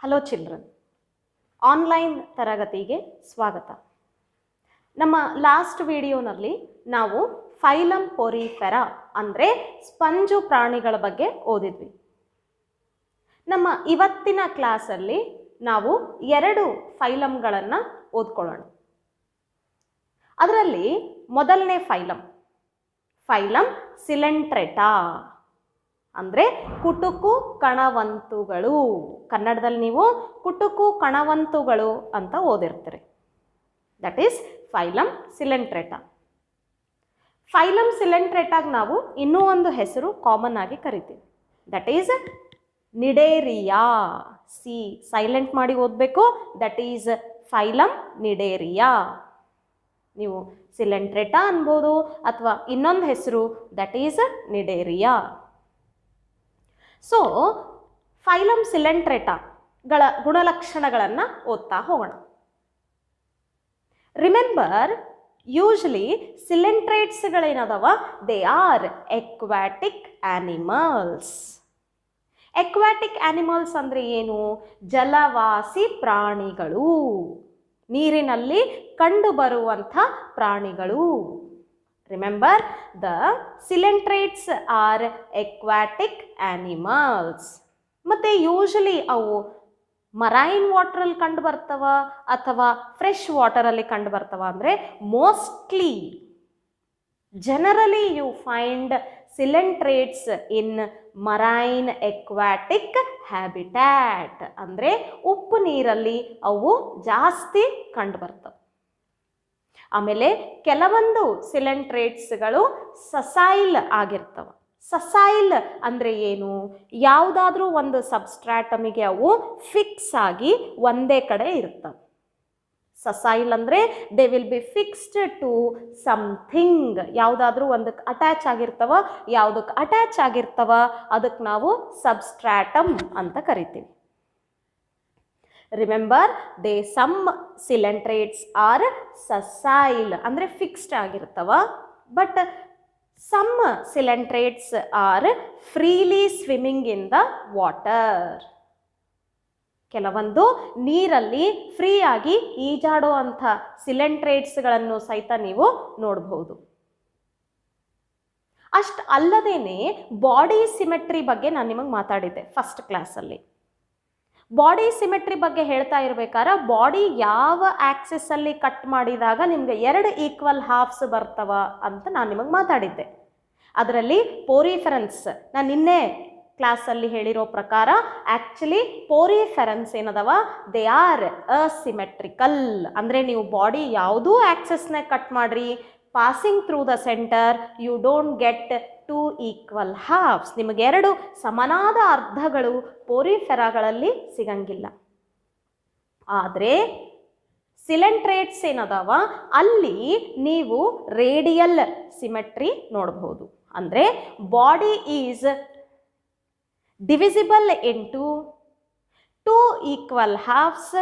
Hello children, online ತರಗತಿಗೆ ಸ್ವಾಗತ. ನಮ್ಮ ಲಾಸ್ಟ್ ವಿಡಿಯೋನಲ್ಲಿ ನಾವು ಫೈಲಮ್ ಪೊರಿಫೆರಾ ಅಂದರೆ ಸ್ಪಂಜು ಪ್ರಾಣಿಗಳ ಬಗ್ಗೆ ಓದಿದ್ವಿ. ನಮ್ಮ ಇವತ್ತಿನ ಕ್ಲಾಸಲ್ಲಿ ನಾವು 2 ಫೈಲಮ್ಗಳನ್ನು ಓದ್ಕೊಳ್ಳೋಣ. ಅದರಲ್ಲಿ ಮೊದಲನೇ ಫೈಲಮ್ ಸಿಲೆಂಟ್ರೆಟಾ ಅಂದರೆ ಕುಟುಕು ಕಣವಂತುಗಳು. ಕನ್ನಡದಲ್ಲಿ ನೀವು ಕುಟುಕು ಕಣವಂತುಗಳು ಅಂತ ಓದಿರ್ತೀರಿ. That is phylum Coelenterata. Phylum ಸಿಲೆಂಟ್ರೆಟಾಗ ನಾವು ಇನ್ನೂ ಒಂದು ಹೆಸರು ಕಾಮನ್ ಆಗಿ ಕರಿತೀವಿ. That is Cnidaria. ಸೈಲೆಂಟ್ ಮಾಡಿ ಓದಬೇಕು. That is phylum Cnidaria. ನೀವು ಸಿಲೆಂಟ್ರೆಟಾ ಅನ್ಬೋದು ಅಥವಾ ಇನ್ನೊಂದು ಹೆಸರು that is Cnidaria. So phylum ಸಿಲೆಂಟ್ರೆಟಾಗಳ ಗುಣಲಕ್ಷಣಗಳನ್ನು ಓದ್ತಾ ಹೋಗೋಣ. ರಿಮೆಂಬರ್, ಯೂಶ್ವಲಿ ಸಿಲೆಂಟ್ರೇಟ್ಸ್ಗಳೇನದವ, they are aquatic animals. Aquatic animals ಅಂದರೆ ಏನು? ಜಲವಾಸಿ ಪ್ರಾಣಿಗಳು, ನೀರಿನಲ್ಲಿ ಕಂಡುಬರುವಂಥ ಪ್ರಾಣಿಗಳು. Remember, the coelentrates are aquatic animals. ಮತ್ತು ಯೂಶಲಿ ಅವು ಮರೈನ್ ವಾಟರಲ್ಲಿ ಕಂಡು ಬರ್ತವ ಅಥವಾ ಫ್ರೆಶ್ ವಾಟರಲ್ಲಿ ಕಂಡು ಬರ್ತವ ಅಂದರೆ mostly generally you find coelenterates in marine aquatic habitat ಅಂದರೆ ಉಪ್ಪು ನೀರಲ್ಲಿ ಅವು ಜಾಸ್ತಿ ಕಂಡು ಬರ್ತವೆ. ಆಮೇಲೆ ಕೆಲವೊಂದು ಸಿಲೆಂಟ್ರೇಟ್ಸ್ಗಳು ಸಸೈಲ್ ಆಗಿರ್ತವೆ. ಸಸೈಲ್ ಅಂದರೆ ಏನು? ಯಾವುದಾದ್ರೂ ಒಂದು ಸಬ್ಸ್ಟ್ರಾಟಮಿಗೆ ಅವು ಫಿಕ್ಸ್ ಆಗಿ ಒಂದೇ ಕಡೆ ಇರ್ತವೆ. ಸಸೈಲ್ ಅಂದರೆ they will be fixed to something. ಯಾವುದಾದ್ರೂ ಒಂದಕ್ಕೆ ಅಟ್ಯಾಚ್ ಆಗಿರ್ತವ. ಯಾವುದಕ್ಕೆ ಅಟ್ಯಾಚ್ ಆಗಿರ್ತವ ಅದಕ್ಕೆ ನಾವು ಸಬ್ಸ್ಟ್ರಾಟಮ್ ಅಂತ ಕರಿತೀವಿ. Remember, some coelenterates are sessile ಅಂದರೆ ಫಿಕ್ಸ್ಡ್ ಆಗಿರ್ತವ. But some coelenterates are freely swimming in the water. ಕೆಲವೊಂದು ನೀರಲ್ಲಿ ಫ್ರೀ ಆಗಿ ಈಜಾಡುವಂಥ ಸಿಲೆಂಟ್ರೇಟ್ಸ್ಗಳನ್ನು ಸಹಿತ ನೀವು ನೋಡಬಹುದು. ಅಷ್ಟು ಅಲ್ಲದೇನೆ ಬಾಡಿ ಸಿಮೆಟ್ರಿ ಬಗ್ಗೆ ನಾನು ನಿಮಗೆ ಮಾತಾಡಿದ್ದೆ ಫಸ್ಟ್ ಕ್ಲಾಸಲ್ಲಿ. ಬಾಡಿ ಸಿಮೆಟ್ರಿ ಬಗ್ಗೆ ಹೇಳ್ತಾ ಇರಬೇಕಾದ್ರೆ ಬಾಡಿ ಯಾವ ಆಕ್ಸಿಸಲ್ಲಿ ಕಟ್ ಮಾಡಿದಾಗ ನಿಮಗೆ 2 ಈಕ್ವಲ್ ಹಾಫ್ಸ್ ಬರ್ತವ ಅಂತ ನಾನು ನಿಮಗೆ ಮಾತಾಡಿದ್ದೆ. ಅದರಲ್ಲಿ ಪೋರಿಫೆರೆನ್ಸ್ ನಾನು ನಿನ್ನೆ ಕ್ಲಾಸಲ್ಲಿ ಹೇಳಿರೋ ಪ್ರಕಾರ ಆ್ಯಕ್ಚುಲಿ ಪೋರಿಫೆರೆನ್ಸ್ ಏನದವ, ದೇ ಆರ್ ಅಸಿಮೆಟ್ರಿಕಲ್. ಅಂದರೆ ನೀವು ಬಾಡಿ ಯಾವುದೂ ಆಕ್ಸಿಸ್ನ ಕಟ್ ಮಾಡ್ರಿ, passing through the centre you don't get 2 equal halves. ನಿಮಗೆ 2 ಸಮನಾದ ಅರ್ಧಗಳು ಪೋರಿಫೆರಾಗಳಲ್ಲಿ ಸಿಗಂಗಿಲ್ಲ. ಆದರೆ ಸಿಲೆಂಟ್ರೇಟ್ಸ್ ಏನದಾವ ಅಲ್ಲಿ ನೀವು ರೇಡಿಯಲ್ ಸಿಮೆಟ್ರಿ ನೋಡಬಹುದು. ಅಂದರೆ body is divisible into 2 equal halves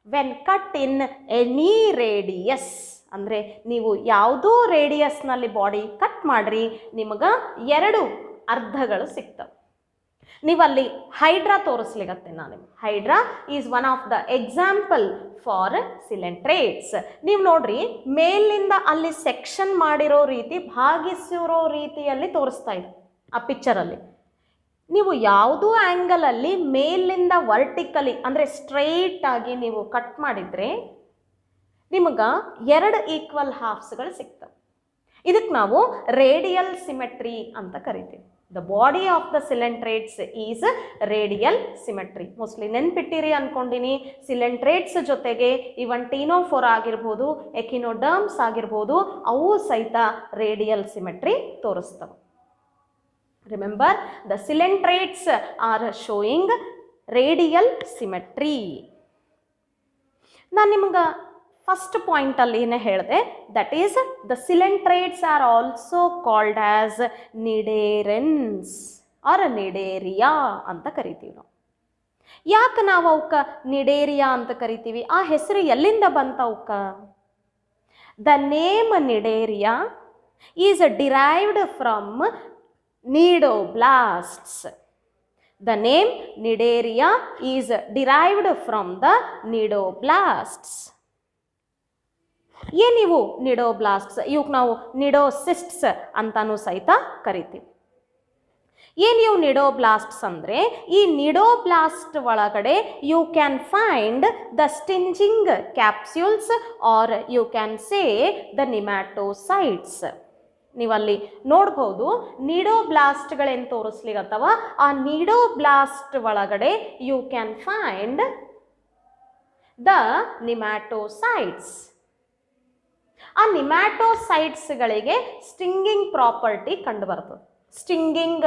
when cut in any radius. ಅಂದರೆ ನೀವು ಯಾವುದೋ ರೇಡಿಯಸ್ನಲ್ಲಿ ಬಾಡಿ ಕಟ್ ಮಾಡ್ರಿ, ನಿಮಗೆ 2 ಅರ್ಧಗಳು ಸಿಗ್ತವೆ. ನೀವಲ್ಲಿ ಹೈಡ್ರಾ ತೋರಿಸ್ಲಿಗತ್ತೆ ನಾನು. Hydra is one of the example for coelenterates. ನೀವು ನೋಡ್ರಿ, ಮೇಲಿಂದ ಅಲ್ಲಿ ಸೆಕ್ಷನ್ ಮಾಡಿರೋ ರೀತಿ, ಭಾಗಿಸಿರೋ ರೀತಿಯಲ್ಲಿ ತೋರಿಸ್ತಾ ಇದೆ ಆ ಪಿಕ್ಚರಲ್ಲಿ. ನೀವು ಯಾವುದೋ ಆ್ಯಂಗಲಲ್ಲಿ ಮೇಲಿಂದ ವರ್ಟಿಕಲಿ ಅಂದರೆ ಸ್ಟ್ರೈಟ್ ಆಗಿ ನೀವು ಕಟ್ ಮಾಡಿದರೆ ನಿಮಗೆ 2 ಈಕ್ವಲ್ ಹಾಫ್ಸ್ಗಳು ಸಿಗ್ತವೆ. ಇದಕ್ಕೆ ನಾವು ರೇಡಿಯಲ್ ಸಿಮೆಟ್ರಿ ಅಂತ ಕರಿತೀವಿ. The body of the coelenterates is radial symmetry. Mostly ನೆನ್ಪಿಟ್ಟಿರಿ ಅನ್ಕೊಂಡಿನಿ. ಸಿಲೆಂಟ್ರೇಟ್ಸ್ ಜೊತೆಗೆ ಇವನ್ ಟೀನೋಫೋರ್ ಆಗಿರ್ಬೋದು, ಎಕಿನೋಡರ್ಮ್ಸ್ ಆಗಿರ್ಬೋದು, ಅವು ಸಹಿತ ರೇಡಿಯಲ್ ಸಿಮೆಟ್ರಿ ತೋರಿಸ್ತವೆ. Remember, the coelenterates are showing radial symmetry. ನಾನು ನಿಮ್ಗೆ ಫಸ್ಟ್ ಪಾಯಿಂಟಲ್ಲಿ ಏನೇ ಹೇಳಿದೆ, that is the coelenterates are also called as cnidarians or Cnidaria ಅಂತ ಕರಿತೀವಿ ನಾವು. ಯಾಕೆ ನಾವು ಅವಕ್ಕೆ ನಿಡೇರಿಯಾ ಅಂತ ಕರಿತೀವಿ? ಆ ಹೆಸರು ಎಲ್ಲಿಂದ ಬಂತ ಅವಕ್ಕೆ? The name Cnidaria is derived from cnidoblasts. The name Cnidaria is derived from the cnidoblasts. ಏನಿವು ನಿಡೋಬ್ಲಾಸ್ಟ್ಸ್? ಇವಕ್ಕೆ ನಾವು ನಿಡೋಸಿಸ್ಟ್ಸ್ ಅಂತಾನೂ ಸಹಿತ ಕರಿತೀವಿ. ಏನಿವು ನಿಡೋಬ್ಲಾಸ್ಟ್ಸ್ ಅಂದರೆ, ಈ ನಿಡೋಬ್ಲಾಸ್ಟ್ ಒಳಗಡೆ you can find the stinging capsules or you can say the nematocytes. ನೀವಲ್ಲಿ ನೋಡ್ಬೋದು ನಿಡೋಬ್ಲಾಸ್ಟ್ಗಳೇನು ತೋರಿಸ್ಲಿಕ್ಕತ್ತವ. ಆ ನಿಡೋಬ್ಲಾಸ್ಟ್ ಒಳಗಡೆ you can find the nematocytes. ಆ ನಿಮ್ಯಾಟೋಸೈಟ್ಸ್ಗಳಿಗೆ ಸ್ಟಿಂಗಿಂಗ್ ಪ್ರಾಪರ್ಟಿ ಕಂಡು ಬರ್ತದೆ. ಸ್ಟಿಂಗಿಂಗ್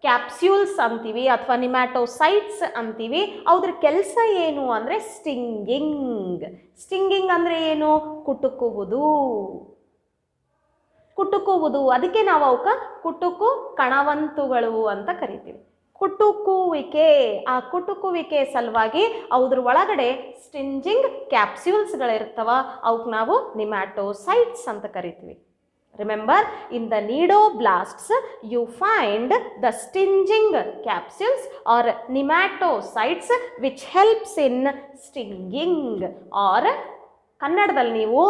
ಕ್ಯಾಪ್ಸ್ಯೂಲ್ಸ್ ಅಂತೀವಿ ಅಥವಾ ನಿಮ್ಯಾಟೋಸೈಟ್ಸ್ ಅಂತೀವಿ. ಅದ್ರ ಕೆಲಸ ಏನು ಅಂದರೆ ಸ್ಟಿಂಗಿಂಗ್. ಸ್ಟಿಂಗಿಂಗ್ ಅಂದರೆ ಏನು? ಕುಟುಕುವುದು. ಕುಟುಕುವುದು. ಅದಕ್ಕೆ ನಾವು ಅವಕ್ಕೆ ಕುಟುಕು ಕಣವಂತುಗಳು ಅಂತ ಕರಿತೀವಿ. ಕುಟುಕುವಿಕೆ. ಆ ಕುಟುಕುವಿಕೆ ಸಲುವಾಗಿ ಅದ್ರ ಒಳಗಡೆ ಸ್ಟಿಂಜಿಂಗ್ ಕ್ಯಾಪ್ಸ್ಯೂಲ್ಸ್ಗಳಿರ್ತವ. ಅವಕ್ಕೆ ನಾವು ನಿಮ್ಯಾಟೋಸೈಟ್ಸ್ ಅಂತ ಕರಿತೀವಿ. Remember, in the cnidoblasts you find the stinging capsules or nematocytes which helps in stinging or ಕನ್ನಡದಲ್ಲಿ ನೀವು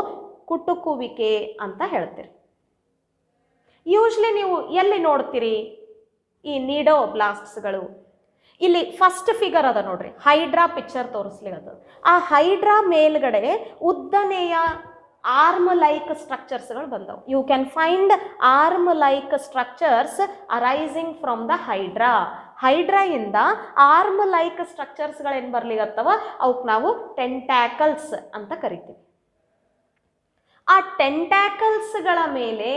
ಕುಟುಕುವಿಕೆ ಅಂತ ಹೇಳ್ತೀರಿ. ಯೂಶ್ವಲಿ ನೀವು ಎಲ್ಲಿ ನೋಡ್ತೀರಿ ಈ ನಿಡೋಬ್ಲಾಸ್ಟ್ಸ್ಗಳು? ಇಲ್ಲಿ ಫಸ್ಟ್ ಫಿಗರ್ ಅದ ನೋಡ್ರಿ, ಹೈಡ್ರಾ ಪಿಕ್ಚರ್ ತೋರಿಸ್ಲಿಕ್ಕದ. ಆ ಹೈಡ್ರಾ ಮೇಲ್ಗಡೆ ಉದ್ದನೆಯ ಆರ್ಮ್ ಲೈಕ್ ಸ್ಟ್ರಕ್ಚರ್ಸ್ಗಳು ಬಂದವು. You can find arm like structures arising from the hydra. ಹೈಡ್ರಾಯಿಂದ ಆರ್ಮ್ ಲೈಕ್ ಸ್ಟ್ರಕ್ಚರ್ಸ್ಗಳೇನು ಬರ್ಲಿಕ್ಕತ್ತವ ಅವಕ್ಕೆ ನಾವು ಟೆಂಟ್ಯಾಕಲ್ಸ್ ಅಂತ ಕರಿತೀವಿ. ಆ ಟೆಂಟ್ಯಾಕಲ್ಸ್ಗಳ ಮೇಲೆ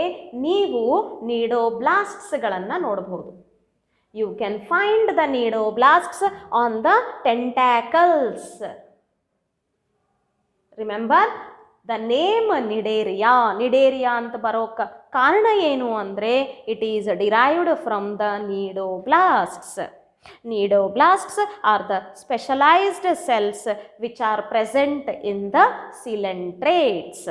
ನೀವು ನಿಡೋಬ್ಲಾಸ್ಟ್ಸ್ಗಳನ್ನು ನೋಡಬಹುದು. You can find the cnidoblasts on the tentacles. Remember the name Cnidaria. Cnidaria ಅಂತ ಬರೋಕ ಕಾರಣ ಏನು ಅಂದರೆ it is derived from the cnidoblasts. Cnidoblasts are the specialized cells which are present in the coelentrates.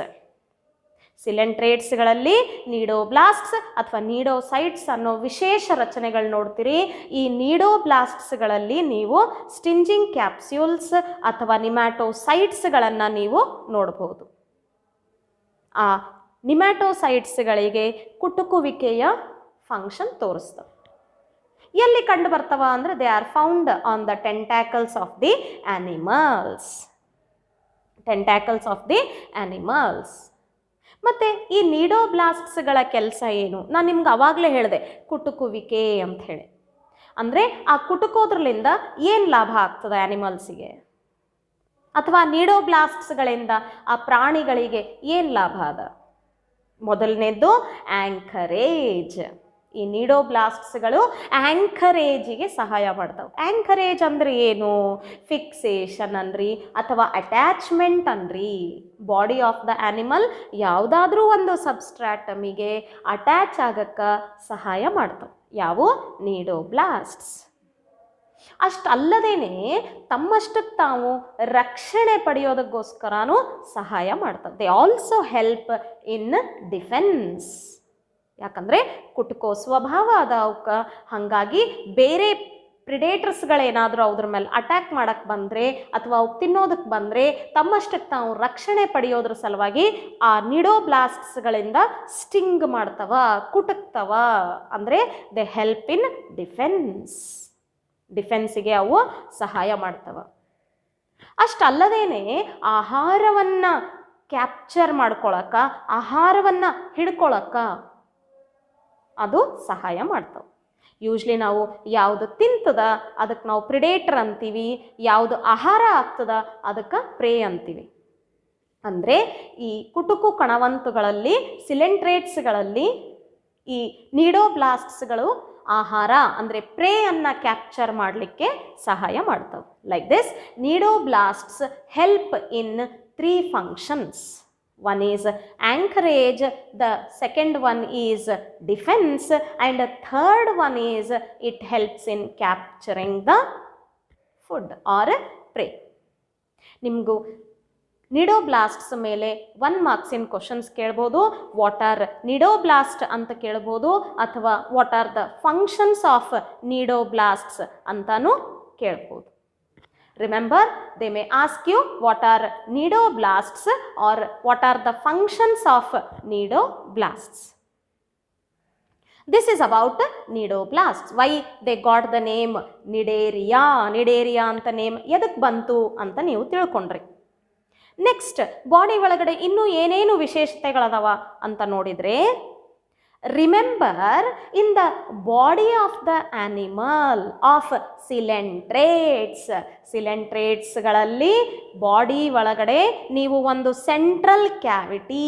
ಸಿಲೆಂಟ್ರೇಟ್ಸ್ಗಳಲ್ಲಿ ನಿಡೋಬ್ಲಾಸ್ಟ್ಸ್ ಅಥವಾ ನಿಡೋಸೈಟ್ಸ್ ಅನ್ನೋ ವಿಶೇಷ ರಚನೆಗಳು ನೋಡ್ತೀರಿ. ಈ ನಿಡೋಬ್ಲಾಸ್ಟ್ಸ್ಗಳಲ್ಲಿ ನೀವು ಸ್ಟಿಂಜಿಂಗ್ ಕ್ಯಾಪ್ಸ್ಯೂಲ್ಸ್ ಅಥವಾ ನಿಮ್ಯಾಟೋಸೈಟ್ಸ್ಗಳನ್ನು ನೀವು ನೋಡ್ಬೋದು. ಆ ನಿಮ್ಯಾಟೋಸೈಟ್ಸ್ಗಳಿಗೆ ಕುಟುಕುವಿಕೆಯ ಫಂಕ್ಷನ್ ತೋರಿಸ್ತವೆ. ಎಲ್ಲಿ ಕಂಡು ಬರ್ತವ ಅಂದರೆ they are found on the tentacles of the animals. Tentacles of the animals. ಮತ್ತು ಈ ನಿಡೋಬ್ಲಾಸ್ಟ್ಸ್ಗಳ ಕೆಲಸ ಏನು? ನಾನು ನಿಮ್ಗೆ ಆವಾಗಲೇ ಹೇಳಿದೆ ಕುಟುಕುವಿಕೆ ಅಂತ ಹೇಳಿ. ಅಂದರೆ ಆ ಕುಟುಕೋದ್ರಲಿಂದ ಏನು ಲಾಭ ಆಗ್ತದೆ ಆ್ಯನಿಮಲ್ಸಿಗೆ, ಅಥವಾ ನಿಡೋಬ್ಲಾಸ್ಟ್ಸ್ಗಳಿಂದ ಆ ಪ್ರಾಣಿಗಳಿಗೆ ಏನು ಲಾಭ ಅದ? ಮೊದಲನೇದ್ದು ಆ್ಯಂಕರೇಜ್. ಈ ನಿಡೋಬ್ಲಾಸ್ಟ್ಸ್ಗಳು ಆ್ಯಂಕರೇಜಿಗೆ ಸಹಾಯ ಮಾಡ್ತಾವೆ. ಆ್ಯಂಕರೇಜ್ ಅಂದರೆ ಏನು? ಫಿಕ್ಸೇಷನ್ ಅನ್ರಿ ಅಥವಾ ಅಟ್ಯಾಚ್ಮೆಂಟ್ ಅನ್ರಿ. ಬಾಡಿ ಆಫ್ ದ ಆ್ಯನಿಮಲ್ ಯಾವುದಾದ್ರೂ ಒಂದು ಸಬ್ಸ್ಟ್ರಾಟಮಿಗೆ ಅಟ್ಯಾಚ್ ಆಗಕ್ಕೆ ಸಹಾಯ ಮಾಡ್ತಾವೆ. ಯಾವ? ನಿಡೋಬ್ಲಾಸ್ಟ್ಸ್. ಅಷ್ಟಲ್ಲದೇನೆ ತಮ್ಮಷ್ಟಕ್ಕೆ ತಾವು ರಕ್ಷಣೆ ಪಡೆಯೋದಕ್ಕೋಸ್ಕರನೂ ಸಹಾಯ ಮಾಡ್ತವೆ. They also help in defence. ಯಾಕಂದರೆ ಕುಟುಕೋ ಸ್ವಭಾವ ಅದ ಅವಕ್ಕೆ. ಹಾಗಾಗಿ ಬೇರೆ ಪ್ರಿಡೇಟರ್ಸ್ಗಳೇನಾದರೂ ಅದ್ರ ಮೇಲೆ ಅಟ್ಯಾಕ್ ಮಾಡೋಕ್ಕೆ ಬಂದರೆ ಅಥವಾ ಅವು ತಿನ್ನೋದಕ್ಕೆ ಬಂದರೆ ತಮ್ಮಷ್ಟಕ್ಕೆ ತಾವು ರಕ್ಷಣೆ ಪಡೆಯೋದ್ರ ಸಲುವಾಗಿ ಆ ನಿಡೋಬ್ಲಾಸ್ಟ್ಸ್ಗಳಿಂದ ಸ್ಟಿಂಗ್ ಮಾಡ್ತವ, ಕುಟುಕ್ತವ. ಅಂದರೆ ದೆ ಹೆಲ್ಪ್ ಇನ್ ಡಿಫೆನ್ಸ್. ಡಿಫೆನ್ಸಿಗೆ ಅವು ಸಹಾಯ ಮಾಡ್ತವ. ಅಷ್ಟಲ್ಲದೇನೆ ಆಹಾರವನ್ನು ಕ್ಯಾಪ್ಚರ್ ಮಾಡ್ಕೊಳಕ್ಕೆ, ಆಹಾರವನ್ನು ಹಿಡ್ಕೊಳಕ್ಕೆ ಅದು ಸಹಾಯ ಮಾಡ್ತವೆ. ಯೂಶ್ವಲಿ ನಾವು ಯಾವುದು ತಿಂತದ ಅದಕ್ಕೆ ನಾವು ಪ್ರಿಡೇಟರ್ ಅಂತೀವಿ, ಯಾವುದು ಆಹಾರ ಆಗ್ತದ ಅದಕ್ಕೆ ಪ್ರೇ ಅಂತೀವಿ. ಅಂದರೆ ಈ ಕುಟುಕು ಕಣವಂತುಗಳಲ್ಲಿ, ಸಿಲೆಂಟ್ರೇಟ್ಸ್ಗಳಲ್ಲಿ ಈ ನಿಡೋಬ್ಲಾಸ್ಟ್ಸ್ಗಳು ಆಹಾರ ಅಂದರೆ ಪ್ರೇಯನ್ನು ಕ್ಯಾಪ್ಚರ್ ಮಾಡಲಿಕ್ಕೆ ಸಹಾಯ ಮಾಡ್ತವೆ. Like this cnidoblasts help in 3 functions. One is anchorage, the second one is defense, and the third one is it helps in capturing the food or prey. ನಿಮಗೂ ನಿಡೋಬ್ಲಾಸ್ಟ್ಸ್ ಮೇಲೆ 1 ಮಾರ್ಕ್ಸಿನ ಕ್ವಶನ್ಸ್ ಕೇಳ್ಬೋದು. ವಾಟ್ ಆರ್ ನಿಡೋಬ್ಲಾಸ್ಟ್ ಅಂತ ಕೇಳ್ಬೋದು, ಅಥವಾ what are the functions of cnidoblasts ಅಂತಾನು ಕೇಳ್ಬೋದು. Remember, they may ask you what are nidoblasts or what are the functions of nidoblasts. This is about nidoblasts. Why they got the name nidaria? Nidaria anta name ಎದಕ್ಕೆ ಬಂತು ಅಂತ ನೀವು ತಿಳ್ಕೊಂಡ್ರಿ. Next, body ಒಳಗಡೆ ಇನ್ನೂ ಏನೇನು ವಿಶೇಷತೆಗಳದಾವ ಅಂತ ನೋಡಿದ್ರೆ, remember in the body of the animal of coelenterates. ಸಿಲೆಂಟ್ರೇಟ್ಸ್ಗಳಲ್ಲಿ ಬಾಡಿ ಒಳಗಡೆ ನೀವು ಒಂದು ಸೆಂಟ್ರಲ್ ಕ್ಯಾವಿಟಿ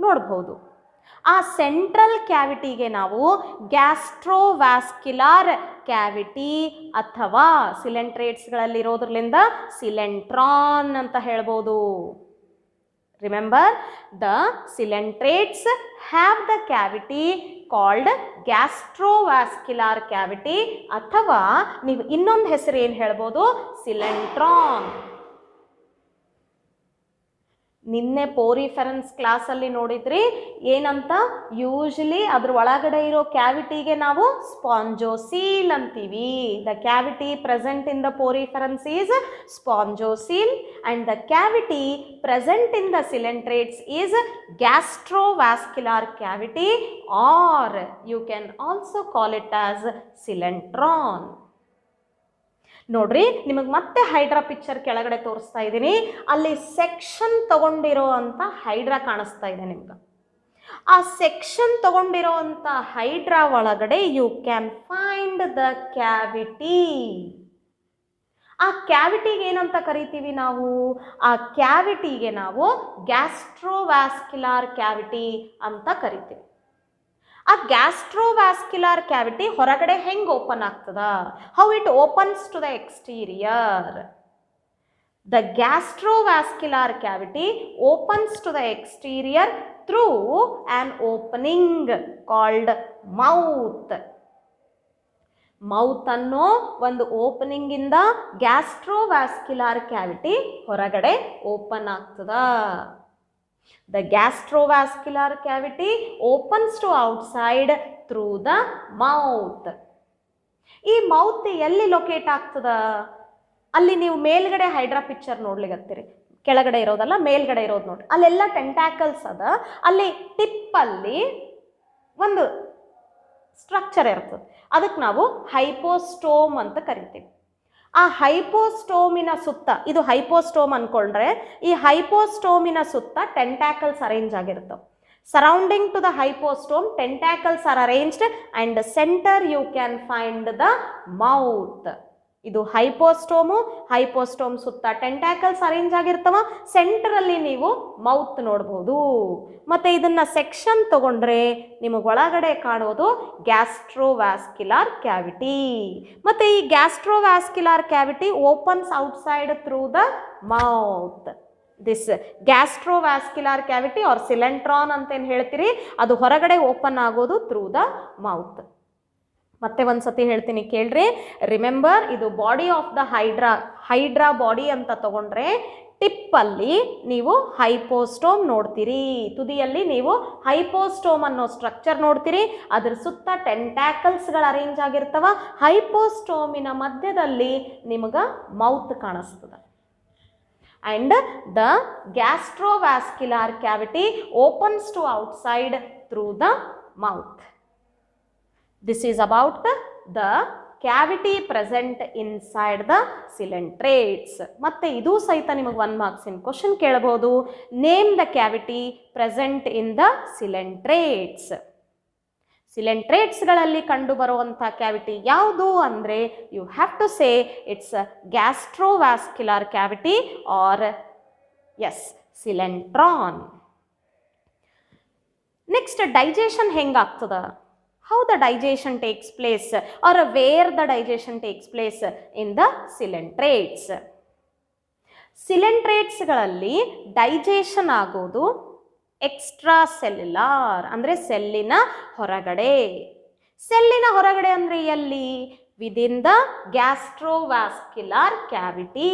ನೋಡ್ಬೋದು. ಆ ಸೆಂಟ್ರಲ್ ಕ್ಯಾವಿಟಿಗೆ ನಾವು ಗ್ಯಾಸ್ಟ್ರೋವ್ಯಾಸ್ಕ್ಯುಲಾರ್ ಕ್ಯಾವಿಟಿ ಅಥವಾ ಸಿಲೆಂಟ್ರೇಟ್ಸ್ಗಳಲ್ಲಿರೋದ್ರಲ್ಲಿಂದ ಸಿಲೆಂಟ್ರಾನ್ ಅಂತ ಹೇಳ್ಬೋದು. Remember, the coelenterates have the cavity called gastrovascular cavity, ಅಥವಾ ನೀವು ಇನ್ನೊಂದು ಹೆಸರು ಏನು ಹೇಳ್ಬೋದು, ಸಿಲೆಂಟ್ರಾನ್. ನಿನ್ನೆ ಪೋರಿಫೆರೆನ್ಸ್ ಕ್ಲಾಸಲ್ಲಿ ನೋಡಿದ್ರಿ ಏನಂತ, ಯೂಶಲಿ ಅದ್ರ ಒಳಗಡೆ ಇರೋ ಕ್ಯಾವಿಟಿಗೆ ನಾವು ಸ್ಪಾಂಜೋಸೀಲ್ ಅಂತೀವಿ. The cavity present in the poriferans is spongocoel and the cavity present in the coelenterates is gastrovascular cavity, or you can also call it as coelenteron. ನೋಡ್ರಿ, ನಿಮಗೆ ಮತ್ತೆ ಹೈಡ್ರಾ ಪಿಕ್ಚರ್ ಕೆಳಗಡೆ ತೋರಿಸ್ತಾ ಇದ್ದೀನಿ. ಅಲ್ಲಿ ಸೆಕ್ಷನ್ ತಗೊಂಡಿರೋ ಅಂತ ಹೈಡ್ರಾ ಕಾಣಿಸ್ತಾ ಇದೆ ನಿಮ್ಗೆ. ಆ ಸೆಕ್ಷನ್ ತಗೊಂಡಿರೋ ಅಂತ ಹೈಡ್ರಾ ಒಳಗಡೆ you can find the cavity. ಆ ಕ್ಯಾವಿಟಿಗೆ ಏನಂತ ಕರಿತೀವಿ ನಾವು, ಆ ಕ್ಯಾವಿಟಿಗೆ ನಾವು ಗ್ಯಾಸ್ಟ್ರೋವ್ಯಾಸ್ಕ್ಯುಲಾರ್ ಕ್ಯಾವಿಟಿ ಅಂತ ಕರಿತೀವಿ. ಆ ಗ್ಯಾಸ್ಟ್ರೋವ್ಯಾಸ್ಕ್ಯುಲಾರ್ ಕ್ಯಾವಿಟಿ ಹೊರಗಡೆ ಹೆಂಗೆ ಓಪನ್ ಆಗ್ತದ, how it opens to the exterior. The gastrovascular cavity opens to the exterior through an opening called mouth. Mouth ಅನ್ನೋ ಒಂದು ಓಪನಿಂಗ್ ಇಂದ ಗ್ಯಾಸ್ಟ್ರೋವ್ಯಾಸ್ಕ್ಯುಲಾರ್ ಕ್ಯಾವಿಟಿ ಹೊರಗಡೆ ಓಪನ್ ಆಗ್ತದ. The gastrovascular cavity opens to outside through the mouth. ಈ mouth ಎಲ್ಲಿ locate ಆಗ್ತದ, ಅಲ್ಲಿ ನೀವು ಮೇಲ್ಗಡೆ ಹೈಡ್ರಾ ಪಿಕ್ಚರ್ ನೋಡ್ಲಿಗತ್ತೀರಿ, ಕೆಳಗಡೆ ಇರೋದಲ್ಲ ಮೇಲ್ಗಡೆ ಇರೋದು ನೋಡ್ರಿ, ಅಲ್ಲೆಲ್ಲ ಟೆಂಟ್ಯಾಕಲ್ಸ್ ಅದ. ಅಲ್ಲಿ ಟಿಪ್ಪಲ್ಲಿ ಒಂದು ಸ್ಟ್ರಕ್ಚರ್ ಇರ್ತದೆ, ಅದಕ್ಕೆ ನಾವು ಹೈಪೋಸ್ಟೋಮ್ ಅಂತ ಕರಿತೀವಿ. ಆ ಹೈಪೋಸ್ಟೋಮಿನ ಸುತ್ತ, ಇದು ಹೈಪೋಸ್ಟೋಮ್ ಅನ್ಕೊಂಡ್ರೆ, ಈ ಹೈಪೋಸ್ಟೋಮಿನ ಸುತ್ತ ಟೆಂಟ್ಯಾಕಲ್ಸ್ ಅರೇಂಜ್ ಆಗಿರ್ತವೆ. Surrounding to the hypostome tentacles are arranged and center you can find the mouth. ಇದು ಹೈಪೋಸ್ಟೋಮು. ಹೈಪೋಸ್ಟೋಮ್ ಸುತ್ತ ಟೆಂಟ್ಯಾಕಲ್ಸ್ ಅರೇಂಜ್ ಆಗಿರ್ತವ, ಸೆಂಟರಲ್ಲಿ ನೀವು ಮೌತ್ ನೋಡ್ಬೋದು. ಮತ್ತು ಇದನ್ನು ಸೆಕ್ಷನ್ ತಗೊಂಡ್ರೆ ನಿಮಗೆ ಒಳಗಡೆ ಕಾಣೋದು ಗ್ಯಾಸ್ಟ್ರೋವ್ಯಾಸ್ಕ್ಯುಲಾರ್ ಕ್ಯಾವಿಟಿ. ಮತ್ತು ಈ gastrovascular cavity opens outside through the mouth. This gastrovascular cavity or coelenteron ಅಂತೇನು ಹೇಳ್ತೀರಿ, ಅದು ಹೊರಗಡೆ ಓಪನ್ ಆಗೋದು ಥ್ರೂ ದ ಮೌತ್. ಮತ್ತೆ ಒಂದು ಸತಿ ಹೇಳ್ತೀನಿ ಕೇಳ್ರಿ. ರಿಮೆಂಬರ್, ಇದು body of the hydra body ಅಂತ ತಗೊಂಡ್ರೆ ಟಿಪ್ಪಲ್ಲಿ ನೀವು ಹೈಪೋಸ್ಟೋಮ್ ನೋಡ್ತೀರಿ, ತುದಿಯಲ್ಲಿ ನೀವು ಹೈಪೋಸ್ಟೋಮ್ ಅನ್ನೋ ಸ್ಟ್ರಕ್ಚರ್ ನೋಡ್ತೀರಿ. ಅದ್ರ ಸುತ್ತ ಟೆಂಟ್ಯಾಕಲ್ಸ್ಗಳು ಅರೇಂಜ್ ಆಗಿರ್ತವ. ಹೈಪೋಸ್ಟೋಮಿನ ಮಧ್ಯದಲ್ಲಿ ನಿಮಗೆ ಮೌತ್ ಕಾಣಿಸ್ತದೆ. and the gastrovascular cavity opens to outside through the mouth. This is about the cavity present inside the coelentrates. ಮತ್ತೆ ಇದು ಸಹಿತ ನಿಮಗೆ 1 ಮಾರ್ಕ್ಸ್ ಇನ್ ಕ್ವಶನ್ ಕೇಳಬಹುದು. Name the cavity present in the coelenterates. ಸಿಲೆಂಟ್ರೇಟ್ಸ್ಗಳಲ್ಲಿ ಕಂಡು ಬರುವಂಥ ಕ್ಯಾವಿಟಿ ಯಾವುದು ಅಂದರೆ you have to say it's gastrovascular cavity or as coelenteron. Next, digestion ಹೆಂಗಾಗ್ತದ? How the digestion takes place or where the digestion takes place in the coelentrates. ಸಿಲೆಂಟ್ರೇಟ್ಸ್ಗಳಲ್ಲಿ digestion ಆಗೋದು extracellular ಅಂದರೆ ಸೆಲ್ಲಿನ ಹೊರಗಡೆ. ಸೆಲ್ಲಿನ ಹೊರಗಡೆ ಅಂದರೆ ಎಲ್ಲಿ? Within the gastrovascular cavity.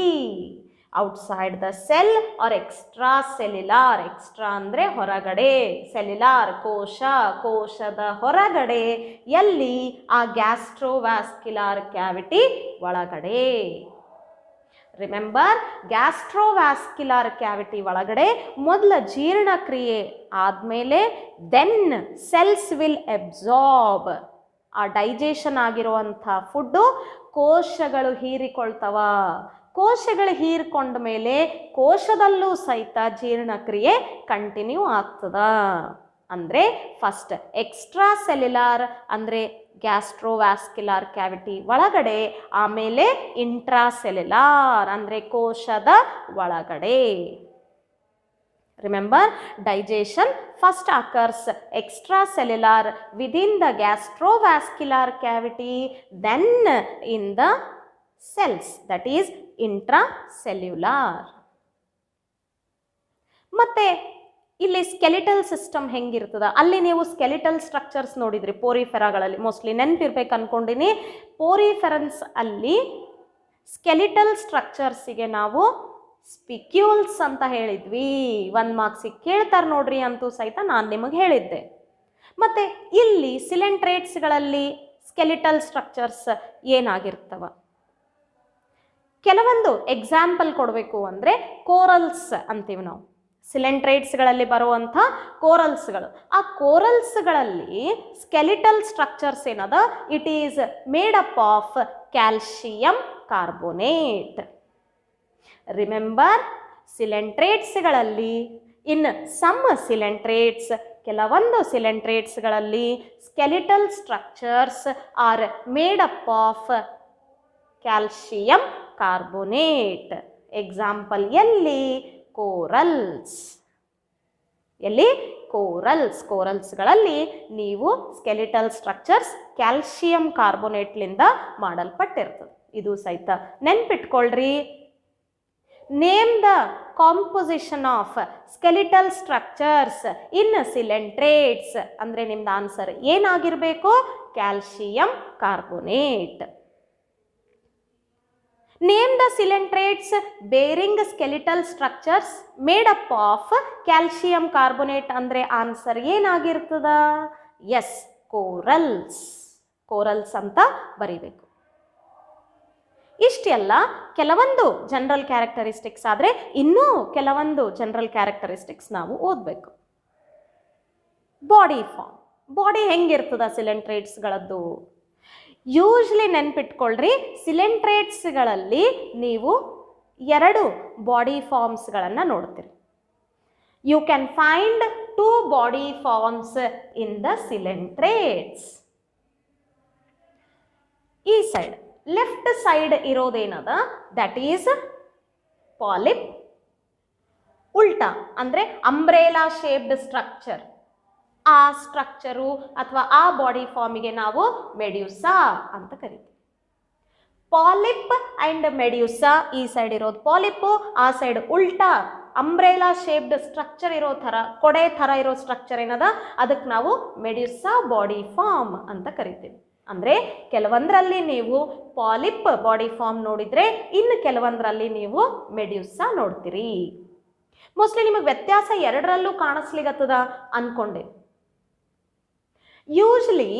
Outside the cell or extracellular. Extra ಅಂದರೆ ಹೊರಗಡೆ, ಸೆಲ್ಯುಲಾರ್ ಕೋಶ, ಕೋಶದ ಹೊರಗಡೆ. ಎಲ್ಲಿ? ಆ ಗ್ಯಾಸ್ಟ್ರೋವ್ಯಾಸ್ಕ್ಯುಲಾರ್ ಕ್ಯಾವಿಟಿ ಒಳಗಡೆ. ರಿಮೆಂಬರ್, ಗ್ಯಾಸ್ಟ್ರೋವ್ಯಾಸ್ಕ್ಯುಲಾರ್ ಕ್ಯಾವಿಟಿ ಒಳಗಡೆ ಮೊದಲ ಜೀರ್ಣಕ್ರಿಯೆ ಆದಮೇಲೆ ದೆನ್ ಸೆಲ್ಸ್ ವಿಲ್ ಅಬ್ಸಾರ್ಬ್. ಆ ಡೈಜೆಷನ್ ಆಗಿರುವಂಥ ಫುಡ್ಡು ಕೋಶಗಳು ಹೀರಿಕೊಳ್ತವ. ಕೋಶಗಳು ಹೀರ್ಕೊಂಡ ಮೇಲೆ ಕೋಶದಲ್ಲೂ ಸಹಿತ ಜೀರ್ಣಕ್ರಿಯೆ ಕಂಟಿನ್ಯೂ ಆಗ್ತದ. ಅಂದರೆ ಫಸ್ಟ್ ಎಕ್ಸ್ಟ್ರಾ ಸೆಲ್ಯುಲಾರ್ ಅಂದರೆ ಗ್ಯಾಸ್ಟ್ರೋವ್ಯಾಸ್ಕ್ಯುಲಾರ್ ಕ್ಯಾವಿಟಿ ಒಳಗಡೆ, ಆಮೇಲೆ ಇಂಟ್ರಾಸೆಲ್ಯುಲಾರ್ ಅಂದರೆ ಕೋಶದ ಒಳಗಡೆ. Remember, digestion first occurs extracellular within the gastrovascular cavity, then in the cells, that is intracellular. ಮತ್ತೆ ಇಲ್ಲಿ ಸ್ಕೆಲಿಟಲ್ ಸಿಸ್ಟಮ್ ಹೆಂಗಿರ್ತದ, ಅಲ್ಲಿ ನೀವು ಸ್ಕೆಲಿಟಲ್ ಸ್ಟ್ರಕ್ಚರ್ಸ್ ನೋಡಿದ್ರಿ ಪೋರಿಫೆರಾಗಳಲ್ಲಿ, ಮೋಸ್ಟ್ಲಿ ನೆನಪಿರ್ಬೇಕು ಅನ್ಕೊಂಡಿನಿ. ಪೋರಿಫೆರನ್ಸ್ ಅಲ್ಲಿ ಸ್ಕೆಲಿಟಲ್ ಸ್ಟ್ರಕ್ಚರ್ಸಿಗೆ ನಾವು ಸ್ಪಿಕ್ಯೂಲ್ಸ್ ಅಂತ ಹೇಳಿದ್ವಿ. 1 ಮಾರ್ಕ್ಸಿಗೆ ಕೇಳ್ತಾರೆ ನೋಡ್ರಿ ಅಂತೂ ಸಹಿತ ನಾನು ನಿಮಗೆ ಹೇಳಿದ್ದೆ. ಮತ್ತು ಇಲ್ಲಿ ಸಿಲೆಂಟ್ರೇಟ್ಸ್ಗಳಲ್ಲಿ ಸ್ಕೆಲಿಟಲ್ ಸ್ಟ್ರಕ್ಚರ್ಸ್ ಏನಾಗಿರ್ತವ, ಕೆಲವೊಂದು ಎಕ್ಸಾಂಪಲ್ ಕೊಡಬೇಕು ಅಂದರೆ ಕೋರಲ್ಸ್ ಅಂತೀವಿ ನಾವು. ಸಿಲೆಂಟ್ರೇಟ್ಸ್ಗಳಲ್ಲಿ ಬರುವಂಥ ಕೋರಲ್ಸ್ಗಳು, ಆ ಕೋರಲ್ಸ್ಗಳಲ್ಲಿ ಸ್ಕೆಲಿಟಲ್ ಸ್ಟ್ರಕ್ಚರ್ಸ್ ಏನದ, it is made up of calcium carbonate. Remember, ಸಿಲೆಂಟ್ರೇಟ್ಸ್ಗಳಲ್ಲಿ ಇನ್ ಸಮ್ ಸಿಲೆಂಟ್ರೇಟ್ಸ್, ಕೆಲವೊಂದು ಸಿಲೆಂಟ್ರೇಟ್ಸ್ಗಳಲ್ಲಿ skeletal structures are made up of calcium carbonate. Example ಎಲ್ಲಿ? ಕೋರಲ್ಸ್. ಎಲ್ಲಿ? ಕೋರಲ್ಸ್. ಕೋರಲ್ಸ್ಗಳಲ್ಲಿ ನೀವು ಸ್ಕೆಲಿಟಲ್ ಸ್ಟ್ರಕ್ಚರ್ಸ್ ಕ್ಯಾಲ್ಶಿಯಂ ಕಾರ್ಬೋನೇಟ್ಲಿಂದ ಮಾಡಲ್ಪಟ್ಟಿರ್ತದೆ. ಇದು ಸಹಿತ ನೆನ್ಪಿಟ್ಕೊಳ್ರಿ. Name the composition of skeletal structures in coelenterates ಅಂದರೆ ನಿಮ್ದು ಆನ್ಸರ್ ಏನಾಗಿರಬೇಕು? Calcium carbonate. Name the coelenterates bearing skeletal structures made up of calcium carbonate ಅಂದರೆ ಆನ್ಸರ್ ಏನಾಗಿರ್ತದ? Yes, corals. ಕೋರಲ್ಸ್ ಅಂತ ಬರೀಬೇಕು. ಇಷ್ಟೆಲ್ಲ ಕೆಲವೊಂದು ಜನರಲ್ ಕ್ಯಾರೆಕ್ಟರಿಸ್ಟಿಕ್ಸ್. ಆದರೆ ಇನ್ನೂ ಕೆಲವೊಂದು ಜನರಲ್ ಕ್ಯಾರೆಕ್ಟರಿಸ್ಟಿಕ್ಸ್ ನಾವು ಓದಬೇಕು. ಬಾಡಿ ಫಾರ್ಮ್, ಬಾಡಿ ಹೆಂಗಿರ್ತದ ಸಿಲೆಂಟ್ರೇಟ್ಸ್ಗಳದ್ದು? ಯೂಶ್ವಲಿ ನೆನ್ಪಿಟ್ಕೊಳ್ರಿ, ಸಿಲೆಂಟ್ರೇಟ್ಸ್ಗಳಲ್ಲಿ ನೀವು 2 ಬಾಡಿ ಫಾರ್ಮ್ಸ್ಗಳನ್ನು ನೋಡ್ತೀರಿ. You can find 2 body forms in the coelenterates. ಈ ಸೈಡ್ ಲೆಫ್ಟ್ ಸೈಡ್ ಇರೋದೇನದ, ದಟ್ ಈಸ್ ಪಾಲಿಪ್. ಉಲ್ಟಾ ಅಂದರೆ ಅಂಬ್ರೇಲಾ ಶೇಪ್ಡ್ ಸ್ಟ್ರಕ್ಚರ್, ಆ ಸ್ಟ್ರಕ್ಚರು ಅಥವಾ ಆ ಬಾಡಿ ಫಾರ್ಮಿಗೆ ನಾವು ಮೆಡ್ಯೂಸಾ ಅಂತ ಕರಿತೀವಿ. ಪಾಲಿಪ್ ಆ್ಯಂಡ್ ಮೆಡ್ಯೂಸಾ, ಈ ಸೈಡ್ ಇರೋದು ಪಾಲಿಪ್ಪು, ಆ ಸೈಡ್ ಉಲ್ಟಾ ಅಂಬ್ರೇಲಾ ಶೇಪ್ಡ್ ಸ್ಟ್ರಕ್ಚರ್ ಇರೋ ಥರ, ಕೊಡೆ ಥರ ಇರೋ ಸ್ಟ್ರಕ್ಚರ್ ಏನದ, ಅದಕ್ಕೆ ನಾವು ಮೆಡ್ಯೂಸಾ ಬಾಡಿ ಫಾರ್ಮ್ ಅಂತ ಕರಿತೀವಿ. ಅಂದರೆ ಕೆಲವೊಂದರಲ್ಲಿ ನೀವು ಪಾಲಿಪ್ ಬಾಡಿ ಫಾರ್ಮ್ ನೋಡಿದರೆ, ಇನ್ನು ಕೆಲವೊಂದರಲ್ಲಿ ನೀವು ಮೆಡ್ಯೂಸಾ ನೋಡ್ತೀರಿ. ಮೋಸ್ಟ್ಲಿ ನಿಮಗೆ ವ್ಯತ್ಯಾಸ 2ರಲ್ಲೂ ಕಾಣಿಸ್ಲಿಕ್ಕತ್ತದ ಅಂದ್ಕೊಂಡೆ. ಯೂಶ್ವಲಿ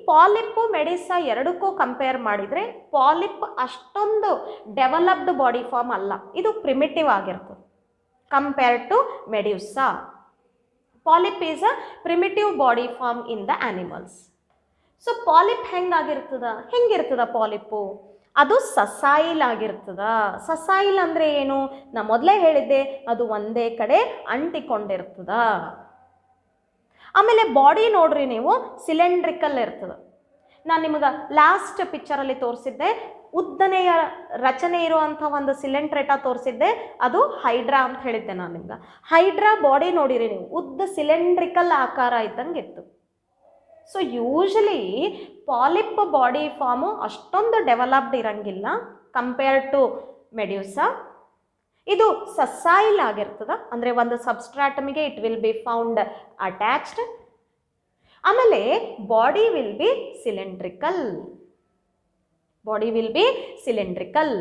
ಪಾಲಿಪ್ಪು ಮೆಡ್ಯೂಸಾ 2ಕ್ಕೂ ಕಂಪೇರ್ ಮಾಡಿದರೆ ಪಾಲಿಪ್ ಅಷ್ಟೊಂದು ಡೆವಲಪ್ಡ್ ಬಾಡಿ ಫಾರ್ಮ್ ಅಲ್ಲ, ಇದು ಪ್ರಿಮಿಟಿವ್ ಆಗಿರ್ತದೆ compared to medusa. Polyp is a primitive body form in the animals. So polyp ಹೆಂಗಿರ್ತದ ಪಾಲಿಪ್ಪು? ಅದು ಸಸಾಯಿಲ್ ಆಗಿರ್ತದ. ಸಸಾಯಿಲ್ ಅಂದರೆ ಏನು? ನಾ ಮೊದಲೇ ಹೇಳಿದ್ದೆ, ಅದು ಒಂದೇ ಕಡೆ ಅಂಟಿಕೊಂಡಿರ್ತದ. ಆಮೇಲೆ ಬಾಡಿ ನೋಡ್ರಿ ನೀವು, ಸಿಲೆಂಡ್ರಿಕಲ್ ಇರ್ತದೆ. ನಾನು ನಿಮಗೆ ಲಾಸ್ಟ್ ಪಿಕ್ಚರಲ್ಲಿ ತೋರಿಸಿದ್ದೆ, ಉದ್ದನೆಯ ರಚನೆ ಇರುವಂಥ ಒಂದು ಸಿಲೆಂಟ್ರೇಟ ತೋರಿಸಿದ್ದೆ, ಅದು ಹೈಡ್ರಾ ಅಂತ ಹೇಳಿದ್ದೆ ನಾನು ನಿಮ್ಗೆ. ಹೈಡ್ರಾ ಬಾಡಿ ನೋಡಿರಿ ನೀವು, ಉದ್ದ ಸಿಲೆಂಡ್ರಿಕಲ್ ಆಕಾರ ಇದ್ದಂಗೆ ಇತ್ತು. So usually polyp body form ಅಷ್ಟೊಂದು ಡೆವಲಪ್ಡ್ ಇರಂಗಿಲ್ಲ ಕಂಪೇರ್ ಟು ಮೆಡ್ಯೂಸಾ. ಇದು ಸಸಾಯಿಲ್ ಆಗಿರ್ತದ, ಅಂದರೆ ಒಂದು ಸಬ್ಸ್ಟ್ರಾಟಮಿಗೆ it will be found attached. ಆಮೇಲೆ body will be cylindrical. Body will be cylindrical.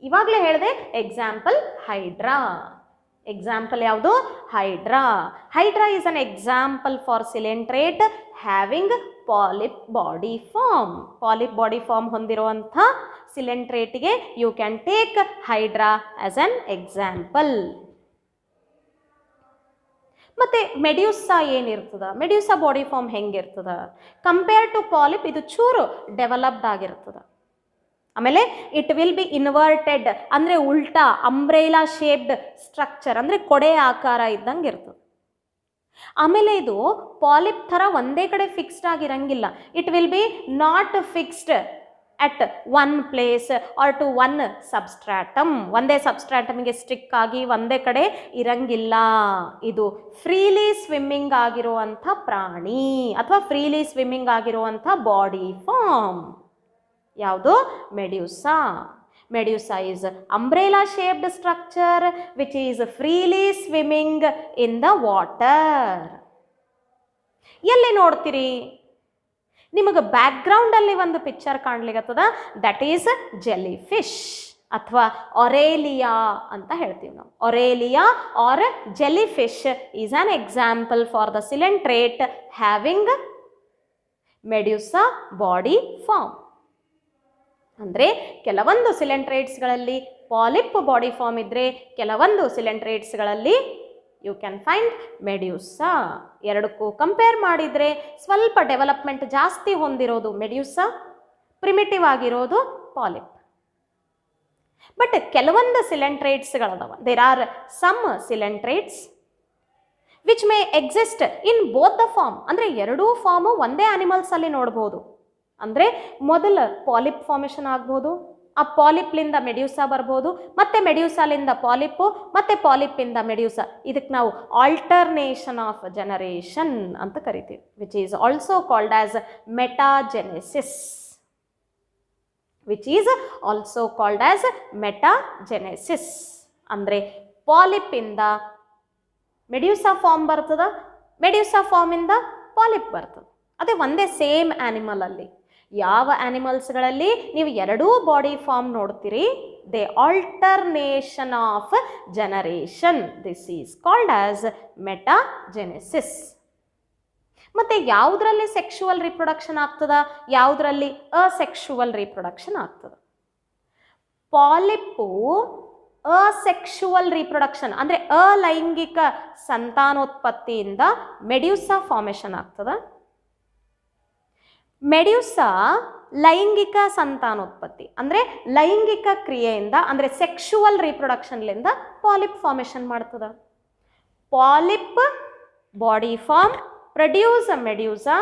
ಇವಾಗಲೇ ಹೇಳಿದೆ ಎಕ್ಸಾಂಪಲ್ ಹೈಡ್ರಾ. ಎಕ್ಸಾಂಪಲ್ ಯಾವುದು? Hydra. Hydra is an example for coelenterate having polyp body form. Polyp body form ಹೊಂದಿರುವಂಥ ಸಿಲೆಂಟ್ರೇಟ್ಗೆ you can take hydra as an example. ಮತ್ತು medusa ಏನಿರ್ತದ? Medusa body form ಹೆಂಗಿರ್ತದ? Compare to polyp ಇದು ಚೂರು developed ಆಗಿರ್ತದ. ಆಮೇಲೆ ಇಟ್ ವಿಲ್ ಬಿ ಇನ್ವರ್ಟೆಡ್ ಅಂದರೆ ಉಲ್ಟಾ ಅಂಬ್ರೇಲಾ ಶೇಪ್ಡ್ ಸ್ಟ್ರಕ್ಚರ್ ಅಂದರೆ ಕೊಡೆ ಆಕಾರ ಇದ್ದಂಗೆ ಇರ್ತದೆ. ಆಮೇಲೆ ಇದು ಪಾಲಿಪ್ ಥರ ಒಂದೇ ಕಡೆ ಫಿಕ್ಸ್ಡ್ ಆಗಿರಂಗಿಲ್ಲ. It will be not fixed at one place or to one substratum. ಒಂದೇ ಸಬ್ಸ್ಟ್ರಾಟಮ್ಗೆ ಸ್ಟಿಕ್ ಆಗಿ ಒಂದೇ ಕಡೆ ಇರಂಗಿಲ್ಲ. ಇದು ಫ್ರೀಲಿ ಸ್ವಿಮ್ಮಿಂಗ್ ಆಗಿರುವಂಥ ಪ್ರಾಣಿ ಅಥವಾ ಫ್ರೀಲಿ ಸ್ವಿಮ್ಮಿಂಗ್ ಆಗಿರುವಂಥ ಬಾಡಿ ಫಾರ್ಮ್. ಯಾವುದು? Medusa. Medusa is umbrella shaped structure which is freely swimming in the water. ಎಲ್ಲಿ ನೋಡ್ತೀರಿ? ನಿಮಗೆ ಬ್ಯಾಕ್ಗ್ರೌಂಡಲ್ಲಿ ಒಂದು ಪಿಕ್ಚರ್ ಕಾಣ್ಲಿಕ್ಕತ್ತದ. ದಟ್ ಈಸ್ ಜೆಲ್ಲಿ ಫಿಶ್ ಅಥವಾ ಒರೇಲಿಯಾ ಅಂತ ಹೇಳ್ತೀವಿ ನಾವು. Aurelia or jellyfish is an example for the coelenterate having medusa body form. ಅಂದರೆ ಕೆಲವೊಂದು ಸಿಲೆಂಟ್ರೇಟ್ಸ್ಗಳಲ್ಲಿ ಪಾಲಿಪ್ ಬಾಡಿ ಫಾರ್ಮ್ ಇದ್ದರೆ ಕೆಲವೊಂದು ಸಿಲೆಂಟ್ರೇಟ್ಸ್ಗಳಲ್ಲಿ ಯು ಕ್ಯಾನ್ ಫೈಂಡ್ ಮೆಡ್ಯೂಸಾ. ಎರಡಕ್ಕೂ ಕಂಪೇರ್ ಮಾಡಿದರೆ ಸ್ವಲ್ಪ ಡೆವಲಪ್ಮೆಂಟ್ ಜಾಸ್ತಿ ಹೊಂದಿರೋದು ಮೆಡ್ಯೂಸಾ, ಪ್ರಿಮಿಟಿವ್ ಆಗಿರೋದು ಪಾಲಿಪ್. ಬಟ್ ಕೆಲವೊಂದು ಸಿಲೆಂಟ್ರೇಟ್ಸ್ಗಳದಾವ. There are some coelenterates which may exist in both the form. ಅಂದರೆ ಎರಡೂ ಫಾರ್ಮು ಒಂದೇ ಆನಿಮಲ್ಸಲ್ಲಿ ನೋಡ್ಬೋದು. ಅಂದರೆ ಮೊದಲ ಪಾಲಿಪ್ ಫಾರ್ಮೇಷನ್ ಆಗ್ಬೋದು, ಆ ಪಾಲಿಪ್ಲಿಂದ ಮೆಡ್ಯೂಸಾ ಬರ್ಬೋದು, ಮತ್ತೆ ಮೆಡ್ಯೂಸಾಲಿಂದ ಪಾಲಿಪ್ಪು, ಮತ್ತೆ ಪಾಲಿಪ್ಪಿಂದ ಮೆಡ್ಯೂಸಾ. ಇದಕ್ಕೆ ನಾವು ಆಲ್ಟರ್ನೇಷನ್ ಆಫ್ ಜನರೇಷನ್ ಅಂತ ಕರಿತೀವಿ, which is also called as metagenesis. Which is also called as metagenesis. ಅಂದರೆ ಪಾಲಿಪ್ಪಿಂದ ಮೆಡ್ಯೂಸಾ ಫಾರ್ಮ್ ಬರ್ತದ, ಮೆಡ್ಯೂಸಾ ಫಾರ್ಮಿಂದ ಪಾಲಿಪ್ ಬರ್ತದೆ. ಅದೇ ಒಂದೇ ಸೇಮ್ ಆ್ಯನಿಮಲಲ್ಲಿ. ಯಾವ ಆ್ಯನಿಮಲ್ಸ್ಗಳಲ್ಲಿ ನೀವು ಎರಡೂ ಬಾಡಿ ಫಾರ್ಮ್ ನೋಡ್ತೀರಿ, they alternation of generation. This is called as metagenesis. ಮತ್ತು ಯಾವುದರಲ್ಲಿ ಸೆಕ್ಷುವಲ್ ರಿಪ್ರೊಡಕ್ಷನ್ ಆಗ್ತದ, ಯಾವುದರಲ್ಲಿ ಅಸೆಕ್ಷುವಲ್ ರಿಪ್ರೊಡಕ್ಷನ್ ಆಗ್ತದ? ಪಾಲಿಪ್ಪು ಅಸೆಕ್ಷುವಲ್ ರಿಪ್ರೊಡಕ್ಷನ್ ಅಂದರೆ ಅಲೈಂಗಿಕ ಸಂತಾನೋತ್ಪತ್ತಿಯಿಂದ ಮೆಡ್ಯೂಸಾ ಫಾರ್ಮೇಷನ್ ಆಗ್ತದ. ಮೆಡ್ಯೂಸಾ ಲೈಂಗಿಕ ಸಂತಾನೋತ್ಪತ್ತಿ ಅಂದರೆ ಲೈಂಗಿಕ ಕ್ರಿಯೆಯಿಂದ ಅಂದರೆ ಸೆಕ್ಷುವಲ್ ರಿಪ್ರೊಡಕ್ಷನ್ಲಿಂದ ಪಾಲಿಪ್ ಫಾರ್ಮೇಷನ್ ಮಾಡ್ತದ. Polyp body form produce medusa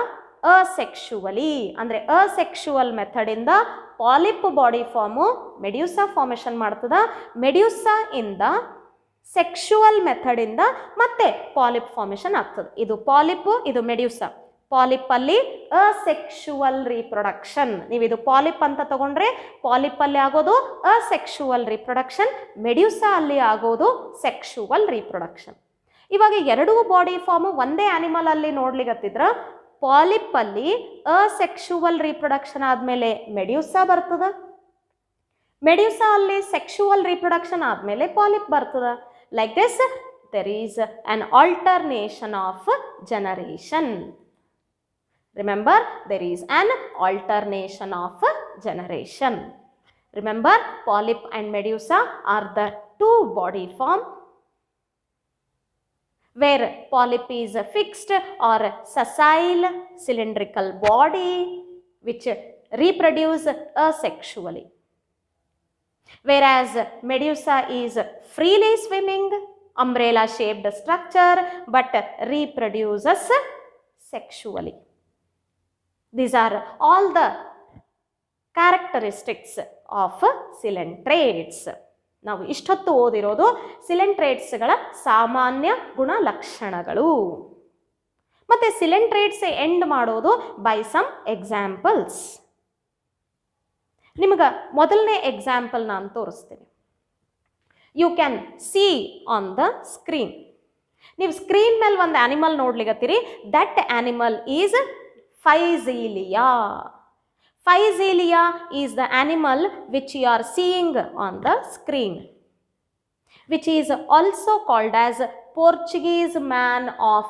asexually ಅಂದರೆ ಅಸೆಕ್ಷುವಲ್ ಮೆಥಡಿಂದ polyp body form medusa formation ಮಾಡ್ತದ. ಮೆಡ್ಯೂಸಾ ಇಂದ ಸೆಕ್ಷುವಲ್ ಮೆಥಡಿಂದ ಮತ್ತೆ ಪಾಲಿಪ್ ಫಾರ್ಮೇಷನ್ ಆಗ್ತದೆ. ಇದು ಪಾಲಿಪ್, ಇದು ಮೆಡ್ಯೂಸಾ. ಪಾಲಿಪ್ಪಲ್ಲಿ ಅಸೆಕ್ಷುವಲ್ ರಿಪ್ರೊಡಕ್ಷನ್. ನೀವು ಇದು ಪಾಲಿಪ್ ಅಂತ ತಗೊಂಡ್ರೆ ಪಾಲಿಪ್ಪಲ್ಲಿ ಆಗೋದು ಅಸೆಕ್ಷುವಲ್ ರಿಪ್ರೊಡಕ್ಷನ್, ಮೆಡ್ಯೂಸಾ ಅಲ್ಲಿ ಆಗೋದು ಸೆಕ್ಷುವಲ್ ರಿಪ್ರೊಡಕ್ಷನ್. ಇವಾಗ ಎರಡೂ ಬಾಡಿ ಫಾರ್ಮು ಒಂದೇ ಆ್ಯನಿಮಲ್ ಅಲ್ಲಿ ನೋಡ್ಲಿಕ್ಕತ್ತಿದ್ರ ಪಾಲಿಪ್ಪಲ್ಲಿ ಅಸೆಕ್ಷುವಲ್ ರಿಪ್ರೊಡಕ್ಷನ್ ಆದಮೇಲೆ ಮೆಡ್ಯೂಸಾ ಬರ್ತದ, ಮೆಡ್ಯೂಸಾ ಅಲ್ಲಿ ಸೆಕ್ಷುವಲ್ ರಿಪ್ರೊಡಕ್ಷನ್ ಆದಮೇಲೆ ಪಾಲಿಪ್ ಬರ್ತದ. Like this there is an alternation of generation. Remember, there is an alternation of generation. Remember, polyp and medusa are the two body form where polyp is a fixed or sessile cylindrical body which reproduce asexually, whereas medusa is freely swimming umbrella shaped structure but reproduces sexually. These are all the characteristics of coelentrates. ನಾವು ಇಷ್ಟೊತ್ತು ಓದಿರೋದು ಸಿಲೆಂಟ್ರೇಟ್ಸ್ಗಳ ಸಾಮಾನ್ಯ ಗುಣಲಕ್ಷಣಗಳು. ಮತ್ತು coelenterates end ಮಾಡೋದು by some examples. ನಿಮಗೆ ಮೊದಲನೇ example ನಾನು ತೋರಿಸ್ತೀನಿ. You can see on the screen. ನೀವು ಸ್ಕ್ರೀನ್ ಮೇಲೆ ಒಂದು ಆ್ಯನಿಮಲ್ ನೋಡ್ಲಿಕ್ಕತ್ತೀರಿ. That animal is Physalia. Physalia is the animal which you are seeing on the screen, which is also called as Portuguese man of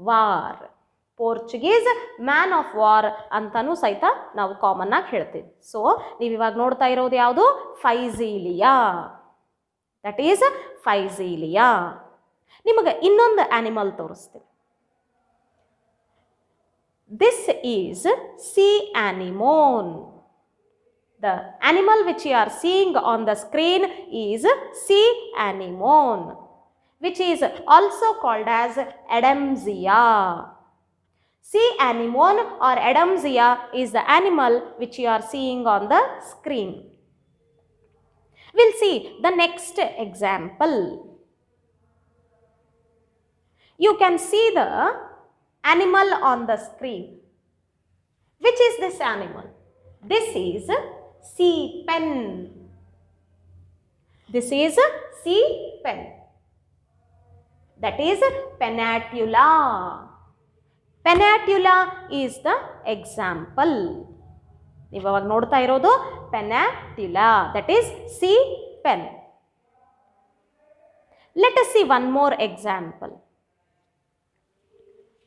war. Portuguese man of war ಅಂತಲೂ ಸಹಿತ ನಾವು common ಆಗಿ ಹೇಳ್ತೀವಿ. So ನೀವು ಇವಾಗ ನೋಡ್ತಾ ಇರೋದು ಯಾವುದು? ಫೈಸೀಲಿಯಾ. That is Physalia. ನಿಮಗೆ ಇನ್ನೊಂದು ಆನಿಮಲ್ ತೋರಿಸ್ತೀನಿ. This is sea anemone. The animal which you are seeing on the screen is sea anemone, which is also called as Adamsia. Sea anemone or Adamsia is the animal which you are seeing on the screen. We'll see the next example. You can see the animal on the screen. Which is this animal? This is sea pen. This is sea pen. That is Pennatula. Pennatula is the example. ನೀವು ಅವಾಗ ನೋಡ್ತಾ ಇರೋದು Pennatula. That is sea pen. Let us see one more example.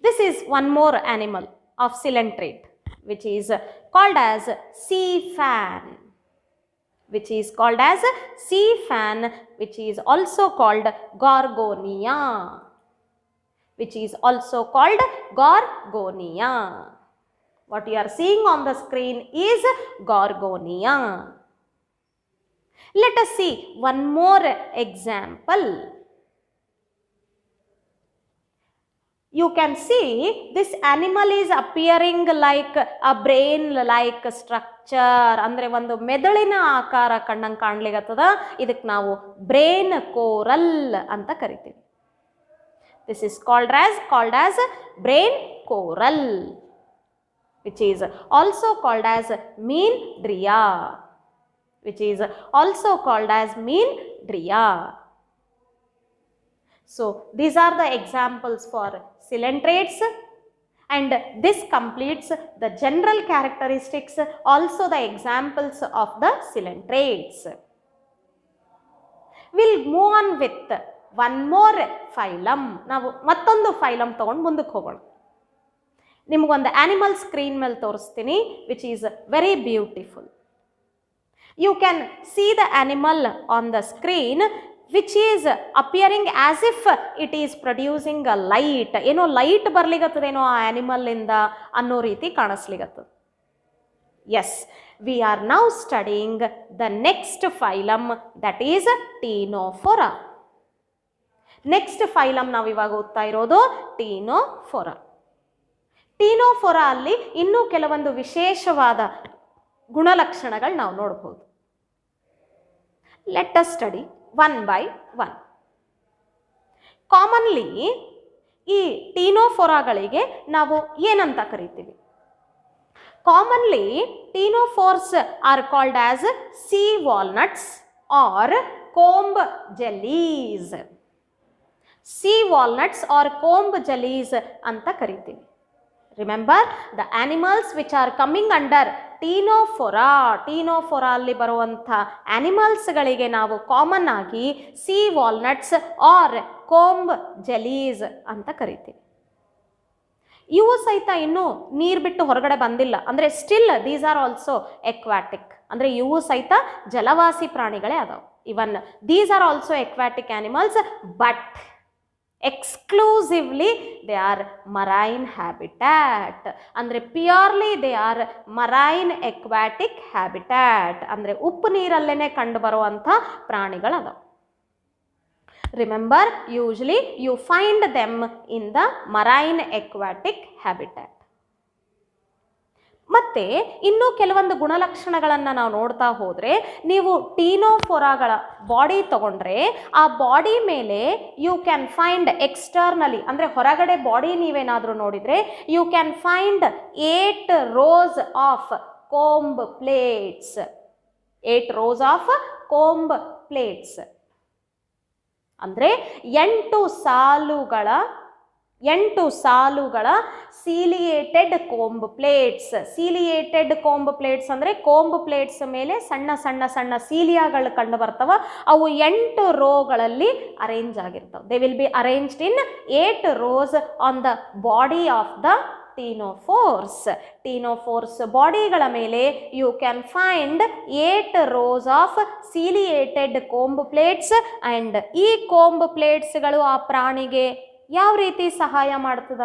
This is one more animal of coelenterate, which is called as sea fan. Which is called as sea fan, which is also called Gorgonia. Which is also called Gorgonia. What you are seeing on the screen is Gorgonia. Let us see one more example. You can see this animal is appearing like a brain like structure. ಅಂದರೆ ಒಂದು ಮೆದುಳಿನ ಆಕಾರ ಕಣ್ಣಂಗೆ ಕಾಣ್ಲಿಕ್ಕತ್ತದ. ಇದಕ್ಕೆ ನಾವು brain coral ಅಂತ ಕರಿತೀವಿ. This is called as brain coral, which is also called as meandria. Which is also called as meandria. So these are the examples for coelentrates, and this completes the general characteristics, also the examples of the coelentrates. We'll move on with one more phylum. ನಾವು ಮತ್ತೊಂದು phylum ತಗೊಂಡು ಮುಂದಕ್ಕೆ ಹೋಗೋಣ. ನಿಮಗೊಂದು animal screen ಮೇಲೆ ತೋರಿಸ್ತೀನಿ, which is very beautiful. You can see the animal on the screen, which is appearing as if it is producing a light. ಏನೋ light ಬರ್ಲಿಗತ್ತದೇನೋ ಆ ಆನಿಮಲ್ಲಿಂದ ಅನ್ನೋ ರೀತಿ ಕಾಣಿಸ್ಲಿಗತ್ತದ. Yes, we are now studying the next phylum, that is Ctenophora. Next phylum ನಾವು ಇವಾಗ ಓದ್ತಾ ಇರೋದು ಟೀನೋಫೊರಾ. Ctenophora ಅಲ್ಲಿ ಇನ್ನೂ ಕೆಲವೊಂದು ವಿಶೇಷವಾದ ಗುಣಲಕ್ಷಣಗಳು ನಾವು ನೋಡಬಹುದು. Let us study one by one. Commonly ಈ ಟೀನೋಫೊರಾಗಳಿಗೆ ನಾವು ಏನಂತ ಕರಿತೀವಿ? Commonly ctenophores are called as sea walnuts or comb jellies. Sea walnuts or comb jellies ಅಂತ ಕರಿತೀವಿ. Remember the animals which are coming under Ctenophora. Ctenophora ಅಲ್ಲಿ ಬರುವಂಥ ಆನಿಮಲ್ಸ್ಗಳಿಗೆ ನಾವು ಕಾಮನ್ ಆಗಿ sea walnuts or comb jellies ಅಂತ ಕರಿತೀವಿ. ಇವು ಸಹಿತ ಇನ್ನೂ ನೀರು ಬಿಟ್ಟು ಹೊರಗಡೆ ಬಂದಿಲ್ಲ, ಅಂದರೆ still these are also aquatic. ಅಂದರೆ ಇವು ಸಹಿತ ಜಲವಾಸಿ ಪ್ರಾಣಿಗಳೇ ಅದಾವೆ. Even these are also aquatic animals, but exclusively they are marine habitat. ಅಂದರೆ purely they are marine aquatic habitat, ಅಂದರೆ ಉಪ್ಪು ನೀರಲ್ಲೇನೆ ಕಂಡು ಬರುವಂಥ ಪ್ರಾಣಿಗಳದಾವ. Remember, usually you find them in the marine aquatic habitat. ಮತ್ತು ಇನ್ನೂ ಕೆಲವೊಂದು ಗುಣಲಕ್ಷಣಗಳನ್ನು ನಾವು ನೋಡ್ತಾ ಹೋದರೆ, ನೀವು ಟೀನೋಫೊರಾಗಳ ಬಾಡಿ ತಗೊಂಡ್ರೆ ಆ ಬಾಡಿ ಮೇಲೆ ಯು ಕ್ಯಾನ್ ಫೈಂಡ್ ಎಕ್ಸ್ಟರ್ನಲಿ, ಅಂದರೆ ಹೊರಗಡೆ ಬಾಡಿ ನೀವೇನಾದರೂ ನೋಡಿದರೆ you can find 8 rows of comb plates. 8 rows of comb plates ಅಂದರೆ 8 ಸಾಲುಗಳ 8 ಸಾಲುಗಳ ciliated comb plates. Ciliated comb plates ಅಂದರೆ ಕೋಂಬ್ ಪ್ಲೇಟ್ಸ್ ಮೇಲೆ ಸಣ್ಣ ಸಣ್ಣ ಸಣ್ಣ ಸೀಲಿಯಾಗಳು ಕಂಡು ಬರ್ತವೆ. ಅವು 8 ರೋಗಳಲ್ಲಿ ಅರೇಂಜ್ ಆಗಿರ್ತವೆ. They will be arranged in 8 rows on the body of the ctenophores. Ctenophores ಬಾಡಿಗಳ ಮೇಲೆ you can find 8 rows of ciliated comb plates. And ಈ ಕೋಂಬ್ ಪ್ಲೇಟ್ಸ್ಗಳು ಆ ಪ್ರಾಣಿಗೆ ಯಾವ ರೀತಿ ಸಹಾಯ ಮಾಡ್ತದ?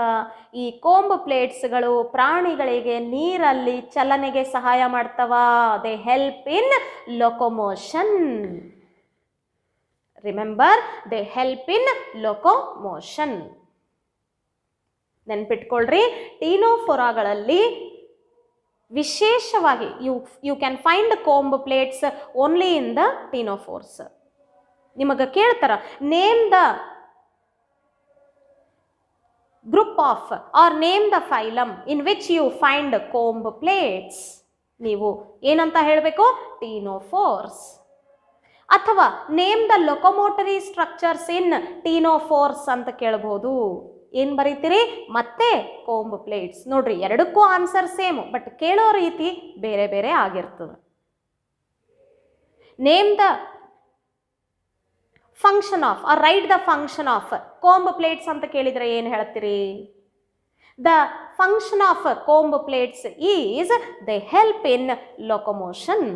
ಈ ಕೋಂಬ್ ಪ್ಲೇಟ್ಸ್ಗಳು ಪ್ರಾಣಿಗಳಿಗೆ ನೀರಲ್ಲಿ ಚಲನೆಗೆ ಸಹಾಯ ಮಾಡ್ತವ. They help in locomotion. Remember, they help in locomotion. ನೆನ್ಪಿಟ್ಕೊಳ್ರಿ, ಟೀನೋಫೊರಾಗಳಲ್ಲಿ ವಿಶೇಷವಾಗಿ you can find comb plates only in the ctenophores. ನಿಮಗೆ ಕೇಳ್ತಾರ, name the group of or name the phylum in which you find comb plates. ನೀವು ಏನಂತ ಹೇಳಬೇಕು? ಟೀನೋಫೋರ್ಸ್. ಅಥವಾ name the locomotory structures ಇನ್ ಟೀನೋಫೋರ್ಸ್ ಅಂತ ಕೇಳಬಹುದು. ಏನು ಬರೀತೀರಿ? ಮತ್ತೆ ಕೋಂಬ್ ಪ್ಲೇಟ್ಸ್. ನೋಡ್ರಿ, ಎರಡಕ್ಕೂ ಆನ್ಸರ್ ಸೇಮ್, ಬಟ್ ಕೇಳೋ ರೀತಿ ಬೇರೆ ಬೇರೆ ಆಗಿರ್ತದೆ. Name the function of or write the function of comb plates ಅಂತ ಕೇಳಿದರೆ ಏನು ಹೇಳ್ತೀರಿ? The function of comb plates is they help in locomotion.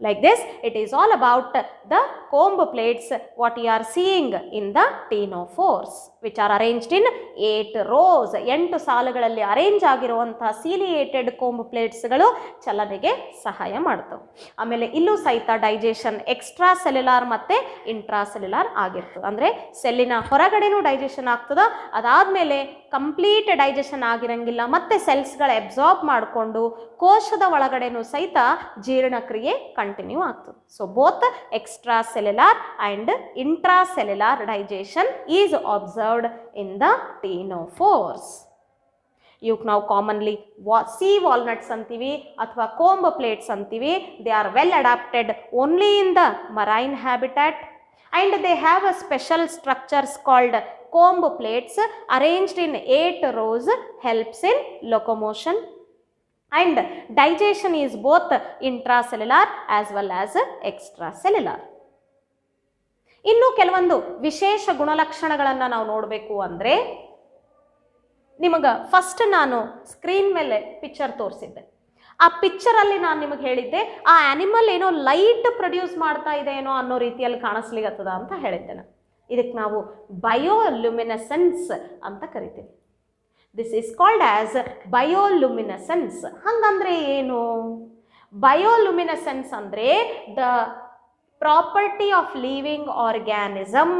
Like this, it is all about the comb plates what you are seeing in the ಟೀನೋಫೋರ್ಸ್, which are arranged in 8 rows. 8 ಸಾಲುಗಳಲ್ಲಿ arrange ಆಗಿರುವಂತಹ ciliated comb ಪ್ಲೇಟ್ಸ್ಗಳು ಚಲನೆಗೆ ಸಹಾಯ ಮಾಡ್ತವೆ. ಆಮೇಲೆ ಇಲ್ಲೂ ಸಹಿತ digestion extra cellular ಮತ್ತು intra cellular ಆಗಿರ್ತದೆ. ಅಂದರೆ ಸೆಲ್ಲಿನ ಹೊರಗಡೆನೂ ಡೈಜೆಷನ್ ಆಗ್ತದೆ, ಅದಾದಮೇಲೆ ಕಂಪ್ಲೀಟ್ ಡೈಜೆಷನ್ ಆಗಿರಂಗಿಲ್ಲ, ಮತ್ತು ಸೆಲ್ಸ್ಗಳು ಅಬ್ಸಾರ್ಬ್ ಮಾಡಿಕೊಂಡು ಕೋಶದ ಒಳಗಡೆನೂ ಸಹಿತ ಜೀರ್ಣಕ್ರಿಯೆ ಕಂಟಿನ್ಯೂ ಆಗ್ತದೆ. So both extracellular and intracellular digestion is observed in the ctenophores. ಇವಕ್ಕೆ ನಾವು ಕಾಮನ್ಲಿ ಸಿ ವಾಲ್ನಟ್ಸ್ ಅಂತೀವಿ ಅಥವಾ ಕೋಂಬ್ ಪ್ಲೇಟ್ಸ್ ಅಂತೀವಿ. They are well adapted only in the marine habitat and they have a special structures called comb plates arranged in 8 rows, helps in locomotion and digestion is both intracellular as well as extracellular. ಇನ್ನು ಕೆಲವೊಂದು ವಿಶೇಷ ಗುಣಲಕ್ಷಣಗಳನ್ನು ನಾವು ನೋಡಬೇಕು ಅಂದರೆ, ನಿಮಗೆ first ನಾನು screen ಮೇಲೆ ಪಿಕ್ಚರ್ ತೋರಿಸಿದ್ದೆ. ಆ ಪಿಕ್ಚರಲ್ಲಿ ನಾನು ನಿಮಗೆ ಹೇಳಿದ್ದೆ, ಆ ಆ್ಯನಿಮಲ್ ಏನೋ ಲೈಟ್ ಪ್ರೊಡ್ಯೂಸ್ ಮಾಡ್ತಾ ಇದೆ ಏನೋ ಅನ್ನೋ ರೀತಿಯಲ್ಲಿ ಕಾಣಿಸ್ಲಿಕ್ಕತ್ತದ ಅಂತ ಹೇಳಿದ್ದೆ. ಇದಕ್ಕೆ ನಾವು ಬಯೋಲ್ಯುಮಿನೆಸೆನ್ಸ್ ಅಂತ ಕರಿತೀವಿ. This is called as bioluminescence. ಹಂಗಂದ್ರೆ ಏನು? ಬಯೋಲ್ಯುಮಿನೆಸೆನ್ಸ್ ಅಂದರೆ the property of living organism.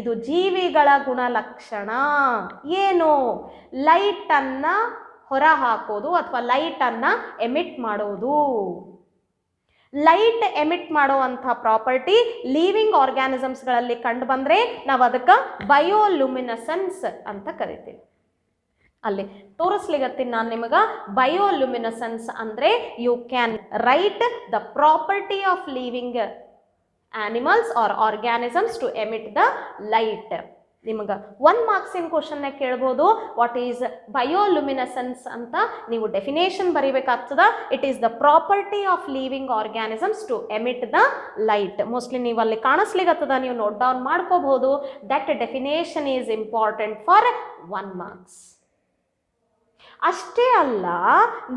ಇದು ಜೀವಿಗಳ ಗುಣಲಕ್ಷಣ. ಏನು? ಲೈಟನ್ನು ಹೊರ ಹಾಕೋದು ಅಥವಾ ಲೈಟನ್ನು ಎಮಿಟ್ ಮಾಡೋದು. ಲೈಟ್ ಎಮಿಟ್ ಮಾಡುವಂಥ ಪ್ರಾಪರ್ಟಿ ಲಿವಿಂಗ್ ಆರ್ಗ್ಯಾನಿಸಮ್ಸ್ಗಳಲ್ಲಿ ಕಂಡು ಬಂದರೆ ನಾವು ಅದಕ್ಕೆ ಬಯೋಲ್ಯುಮಿನೆಸೆನ್ಸ್ ಅಂತ ಕರಿತೀವಿ. ಅಲ್ಲಿ ತೋರಿಸ್ಲಿಗತ್ತೀನಿ ನಾನು ನಿಮಗೆ. ಬಯೋಲ್ಯುಮಿನೆಸೆನ್ಸ್ ಅಂದರೆ you can write the property of living animals or organisms to emit the light. ನಿಮಗೆ 1 ಮಾರ್ಕ್ಸಿನ ಕ್ವಶನ್ನ ಕೇಳ್ಬೋದು, ವಾಟ್ ಈಸ್ ಬಯೋಲ್ಯುಮಿನೆಸೆನ್ಸ್ ಅಂತ. ನೀವು ಡೆಫಿನೇಷನ್ ಬರೀಬೇಕಾಗ್ತದ. It is the property of living organisms to emit the light. Mostly ನೀವು ಅಲ್ಲಿ ಕಾಣಿಸ್ಲಿಕ್ಕತ್ತದ, ನೀವು ನೋಟ್ ಡೌನ್ ಮಾಡ್ಕೋಬಹುದು. That definition is important for 1 marks. ಅಷ್ಟೇ ಅಲ್ಲ,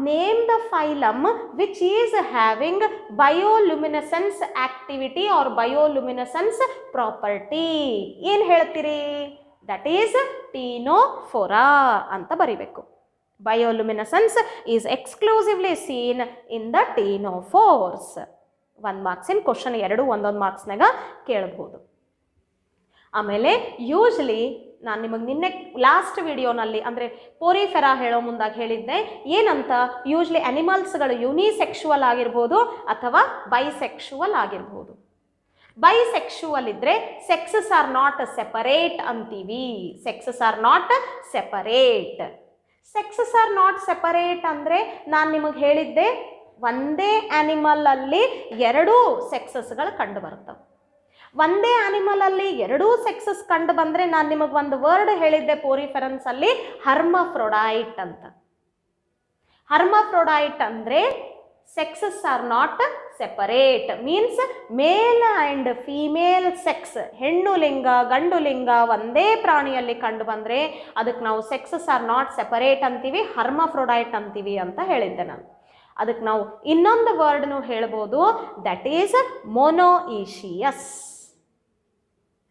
name the phylum which is having bioluminescence activity or bioluminescence property. ಏನು ಹೇಳ್ತೀರಿ? That is Ctenophora ಅಂತ ಬರಿಬೇಕು. Bioluminescence is exclusively seen in the ctenophores. 1 ಮಾರ್ಕ್ಸಿನ ಕ್ವಶನ್ 2 1 ಮಾರ್ಕ್ಸ್ನಾಗ ಕೇಳಬಹುದು. ಆಮೇಲೆ ಯೂಶ್ವಲಿ ನಾನು ನಿಮಗೆ ನಿನ್ನೆ ಲಾಸ್ಟ್ ವಿಡಿಯೋನಲ್ಲಿ ಅಂದರೆ ಪೋರಿಫೆರಾ ಹೇಳೋ ಮುಂದಾಗ ಹೇಳಿದ್ದೆ ಏನಂತ. ಯೂಶ್ವಲಿ ಅನಿಮಲ್ಸ್ಗಳು ಯುನಿಸೆಕ್ಷುವಲ್ ಆಗಿರ್ಬೋದು ಅಥವಾ ಬೈಸೆಕ್ಷುವಲ್ ಆಗಿರ್ಬೋದು. ಬೈಸೆಕ್ಷುವಲ್ ಇದ್ದರೆ ಸೆಕ್ಸಸ್ ಆರ್ ನಾಟ್ ಸೆಪರೇಟ್ ಅಂತೀವಿ. Sexes are not separate. Sexes are not separate ಅಂದರೆ ನಾನು ನಿಮಗೆ ಹೇಳಿದ್ದೆ, ಒಂದೇ ಆ್ಯನಿಮಲಲ್ಲಿ 2 ಸೆಕ್ಸಸ್ಗಳು ಕಂಡು ಬರ್ತವೆ. ಒಂದೇ ಆನಿಮಲಲ್ಲಿ ಎರಡೂ ಸೆಕ್ಸಸ್ ಕಂಡು ಬಂದರೆ ನಾನು ನಿಮಗೆ ಒಂದು ವರ್ಡ್ ಹೇಳಿದ್ದೆ ಪೋರಿಫೆರೆನ್ಸಲ್ಲಿ, ಹರ್ಮಫ್ರೊಡೈಟ್ ಅಂತ. ಹರ್ಮಫ್ರೊಡೈಟ್ ಅಂದರೆ sexes are not separate, means male and female sex, ಹೆಣ್ಣು ಲಿಂಗ ಗಂಡು ಲಿಂಗ ಒಂದೇ ಪ್ರಾಣಿಯಲ್ಲಿ ಕಂಡು ಬಂದರೆ ಅದಕ್ಕೆ ನಾವು ಸೆಕ್ಸಸ್ ಆರ್ ನಾಟ್ ಸೆಪರೇಟ್ ಅಂತೀವಿ, ಹರ್ಮಫ್ರೊಡೈಟ್ ಅಂತೀವಿ ಅಂತ ಹೇಳಿದ್ದೆ ನಾನು. ಅದಕ್ಕೆ ನಾವು ಇನ್ನೊಂದು ವರ್ಡ್ನು ಹೇಳ್ಬೋದು, that is monoecious.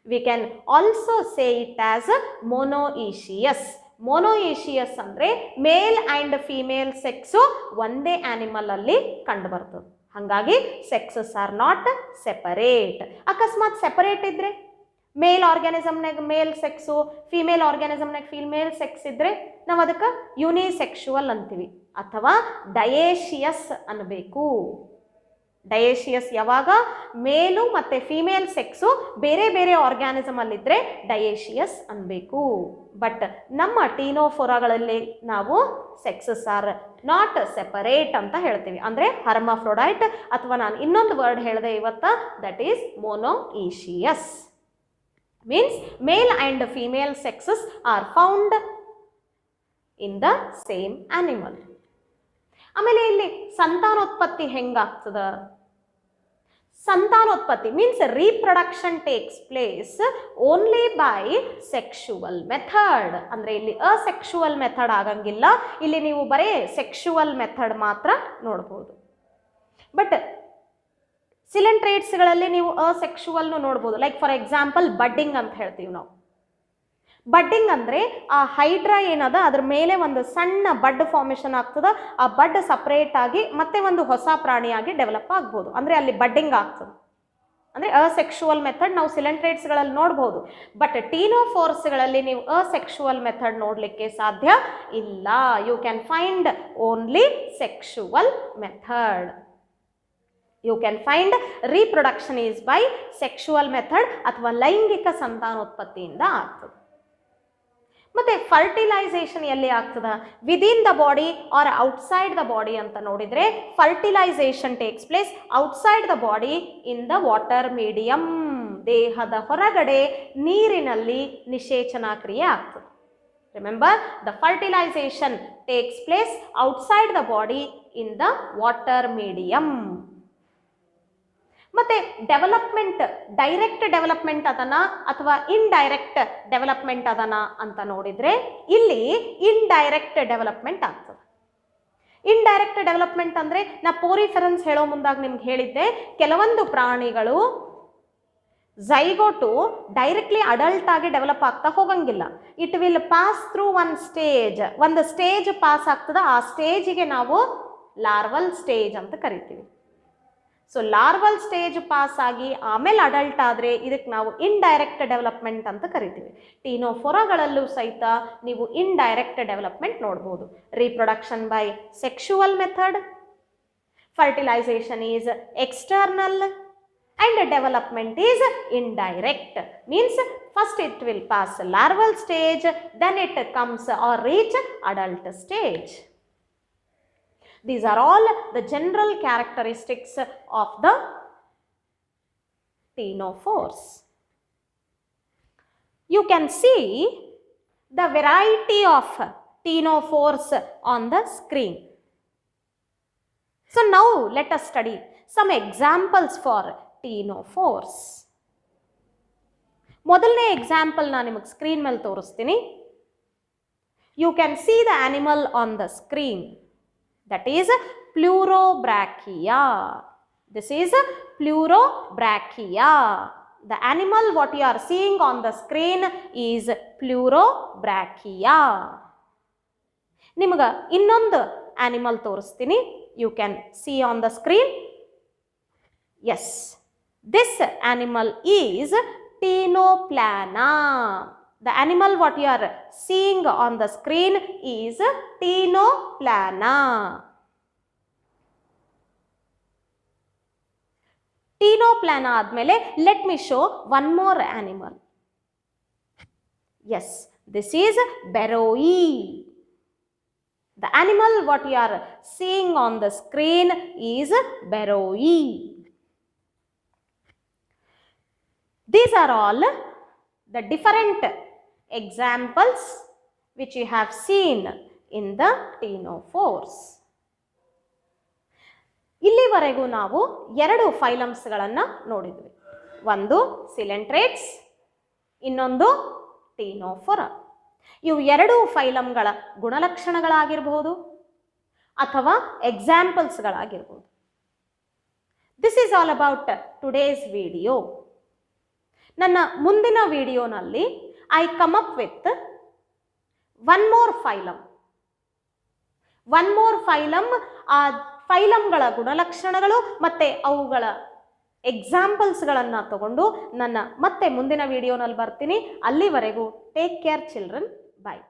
We can also say it as monoecious. Monoecious ಅಂದರೆ ಮೇಲ್ ಆ್ಯಂಡ್ ಫೀಮೇಲ್ ಸೆಕ್ಸು ಒಂದೇ ಆ್ಯನಿಮಲಲ್ಲಿ ಕಂಡು ಬರ್ತದೆ. ಹಾಗಾಗಿ ಸೆಕ್ಸಸ್ ಆರ್ ನಾಟ್ ಸೆಪರೇಟ್. ಅಕಸ್ಮಾತ್ ಸೆಪರೇಟ್ ಇದ್ದರೆ ಮೇಲ್ ಆರ್ಗ್ಯಾನಿಸಮ್ನಾಗ ಮೇಲ್ ಸೆಕ್ಸು, ಫೀಮೇಲ್ ಆರ್ಗ್ಯಾನಿಸಮ್ನಾಗ ಫೀಮೇಲ್ ಸೆಕ್ಸ್ ಇದ್ದರೆ ನಾವು ಅದಕ್ಕೆ ಯುನಿಸೆಕ್ಷುವಲ್ ಅಂತೀವಿ ಅಥವಾ ಡಯೇಷಿಯಸ್ ಅನ್ನಬೇಕು. ಡಯೇಷಿಯಸ್ ಯಾವಾಗ ಮೇಲು ಮತ್ತು ಫೀಮೇಲ್ ಸೆಕ್ಸು ಬೇರೆ ಬೇರೆ ಆರ್ಗ್ಯಾನಿಸಮಲ್ಲಿದ್ದರೆ ಡಯೇಷಿಯಸ್ ಅನ್ನಬೇಕು. ಬಟ್ ನಮ್ಮ ಟೀನೋಫೋರಾಗಳಲ್ಲಿ ನಾವು ಸೆಕ್ಸಸ್ ಆರ್ ನಾಟ್ ಸೆಪರೇಟ್ ಅಂತ ಹೇಳ್ತೀವಿ, ಅಂದರೆ ಹರ್ಮಫ್ರೊಡೈಟ್ ಅಥವಾ ನಾನು ಇನ್ನೊಂದು ವರ್ಡ್ ಹೇಳಿದೆ ಇವತ್ತು, that is monoecious. Means male and female sexes are found in the same animal. ಆಮೇಲೆ ಇಲ್ಲಿ ಸಂತಾನೋತ್ಪತ್ತಿ ಹೆಂಗಾಗ್ತದ? ಸಂತಾನೋತ್ಪತ್ತಿ means reproduction takes place only by sexual method. ಅಂದರೆ ಇಲ್ಲಿ ಅಸೆಕ್ಷುವಲ್ ಮೆಥಡ್ ಆಗಂಗಿಲ್ಲ, ಇಲ್ಲಿ ನೀವು ಬರೀ ಸೆಕ್ಷುವಲ್ ಮೆಥಡ್ ಮಾತ್ರ ನೋಡ್ಬೋದು. ಬಟ್ ಸಿಲೆಂಟ್ರೇಟ್ಸ್ಗಳಲ್ಲಿ ನೀವು ಅಸೆಕ್ಷುವಲ್ನು ನೋಡ್ಬೋದು. ಲೈಕ್ ಫಾರ್ ಎಕ್ಸಾಂಪಲ್ ಬಡ್ಡಿಂಗ್ ಅಂತ ಹೇಳ್ತೀವಿ ನಾವು. ಬಡ್ಡಿಂಗ್ ಅಂದರೆ ಆ ಹೈಡ್ರಾ ಏನದ ಅದ್ರ ಮೇಲೆ ಒಂದು ಸಣ್ಣ ಬಡ್ ಫಾರ್ಮೇಷನ್ ಆಗ್ತದೆ, ಆ ಬಡ್ ಸಪ್ರೇಟ್ ಆಗಿ ಮತ್ತೆ ಒಂದು ಹೊಸ ಪ್ರಾಣಿಯಾಗಿ ಡೆವಲಪ್ ಆಗ್ಬೋದು, ಅಂದರೆ ಅಲ್ಲಿ ಬಡ್ಡಿಂಗ್ ಆಗ್ತದೆ. ಅಂದರೆ ಅಸೆಕ್ಷುವಲ್ ಮೆಥಡ್ ನಾವು ಸಿಲೆಂಟ್ರೇಟ್ಸ್ಗಳಲ್ಲಿ ನೋಡ್ಬೋದು. ಬಟ್ ಟೀನೋಫೋರ್ಸ್ಗಳಲ್ಲಿ ನೀವು ಅಸೆಕ್ಷುವಲ್ ಮೆಥಡ್ ನೋಡಲಿಕ್ಕೆ ಸಾಧ್ಯ ಇಲ್ಲ. You can find only sexual method. You can find reproduction is by sexual method ಅಥವಾ ಲೈಂಗಿಕ ಸಂತಾನೋತ್ಪತ್ತಿಯಿಂದ ಆಗ್ತದೆ. ಮತ್ತು ಫರ್ಟಿಲೈಸೇಷನ್ ಎಲ್ಲಿ ಆಗ್ತದ? Within the body or outside the body ಅಂತ ನೋಡಿದರೆ fertilisation takes place outside the body in the water medium. ದೇಹದ ಹೊರಗಡೆ ನೀರಿನಲ್ಲಿ ನಿಷೇಚನಾ ಕ್ರಿಯೆ ಆಗ್ತದೆ. Remember, the fertilisation takes place outside the body in the water medium. ಮತ್ತು ಡೆವಲಪ್ಮೆಂಟ್ ಡೈರೆಕ್ಟ್ ಡೆವಲಪ್ಮೆಂಟ್ ಅದನ್ನ ಅಥವಾ ಇಂಡೈರೆಕ್ಟ್ ಡೆವಲಪ್ಮೆಂಟ್ ಅದನ್ನ ಅಂತ ನೋಡಿದರೆ ಇಲ್ಲಿ ಇಂಡೈರೆಕ್ಟ್ ಡೆವಲಪ್ಮೆಂಟ್ ಆಗ್ತದೆ. ಇಂಡೈರೆಕ್ಟ್ ಡೆವಲಪ್ಮೆಂಟ್ ಅಂದರೆ ನಾ ಪೋರಿಫೆರೆನ್ಸ್ ಹೇಳೋ ಮುಂದಾಗ ನಿಮ್ಗೆ ಹೇಳಿದ್ದೆ, ಕೆಲವೊಂದು ಪ್ರಾಣಿಗಳು ಝೈಗೋಟು ಡೈರೆಕ್ಟ್ಲಿ ಅಡಲ್ಟ್ ಆಗಿ ಡೆವಲಪ್ ಆಗ್ತಾ ಹೋಗಂಗಿಲ್ಲ. ಇಟ್ ವಿಲ್ ಪಾಸ್ ಥ್ರೂ ಒಂದು ಸ್ಟೇಜ್ ಪಾಸ್ ಆಗ್ತದೆ. ಆ ಸ್ಟೇಜಿಗೆ ನಾವು ಲಾರ್ವಲ್ ಸ್ಟೇಜ್ ಅಂತ ಕರಿತೀವಿ. ಸೊ ಲಾರ್ವಲ್ ಸ್ಟೇಜ್ ಪಾಸ್ ಆಗಿ ಆಮೇಲೆ ಅಡಲ್ಟ್ ಆದರೆ ಇದಕ್ಕೆ ನಾವು ಇಂಡೈರೆಕ್ಟ್ ಡೆವಲಪ್ಮೆಂಟ್ ಅಂತ ಕರಿತೀವಿ. ಟೀನೋಫೋರಾಗಳಲ್ಲೂ ಸಹಿತ ನೀವು ಇಂಡೈರೆಕ್ಟ್ ಡೆವಲಪ್ಮೆಂಟ್ ನೋಡ್ಬೋದು. Reproduction by sexual method, fertilisation is external and development is indirect. Means first it will pass larval stage, then it comes or reach adult stage. These are all the general characteristics of the ctenophores. You can see the variety of ctenophores on the screen. So now let us study some examples for ctenophores. ಮೊದಲನೇ example ನಾನು ನಿಮಗೆ screen ಮೇಲೆ ತೋರಿಸ್ತೀನಿ. You can see the animal on the screen. That is Pleurobrachia. This is Pleurobrachia. The animal what you are seeing on the screen is Pleurobrachia. ನಿಮಗೆ ಇನ್ನೊಂದು animal ತೋರಿಸ್ತೀನಿ. You can see on the screen. Yes, this animal is Ctenoplana. The animal what you are seeing on the screen is Ctenoplana. Ctenoplana ಆದ್ಮೇಲೆ let me show one more animal. Yes, this is Beroe. The animal what you are seeing on the screen is Beroe. These are all the different examples which you have seen in the ctenophores. ಇಲ್ಲಿವರೆಗೂ ನಾವು ಎರಡು ಫೈಲಮ್ಸ್ಗಳನ್ನು ನೋಡಿದ್ವಿ. ಒಂದು ಸಿಲೆಂಟ್ರೇಟ್ಸ್, ಇನ್ನೊಂದು ಕ್ಟೀನೋಫೋರಾ. ಇವು ಎರಡು ಫೈಲಮ್ಗಳ ಗುಣಲಕ್ಷಣಗಳಾಗಿರಬಹುದು ಅಥವಾ ಎಕ್ಸಾಂಪಲ್ಸ್ಗಳಾಗಿರ್ಬೋದು. This is all about today's video. ನನ್ನ ಮುಂದಿನ ವಿಡಿಯೋನಲ್ಲಿ I come up with one more phylum. ಆ ಫೈಲಮ್ಗಳ ಗುಣಲಕ್ಷಣಗಳು ಮತ್ತು ಅವುಗಳ ಎಕ್ಸಾಂಪಲ್ಸ್ಗಳನ್ನು ತಗೊಂಡು ನನ್ನ ಮತ್ತೆ ಮುಂದಿನ ವಿಡಿಯೋನಲ್ಲಿ ಬರ್ತೀನಿ. ಅಲ್ಲಿವರೆಗೂ ಟೇಕ್ ಕೇರ್ ಚಿಲ್ಡ್ರನ್. ಬಾಯ್.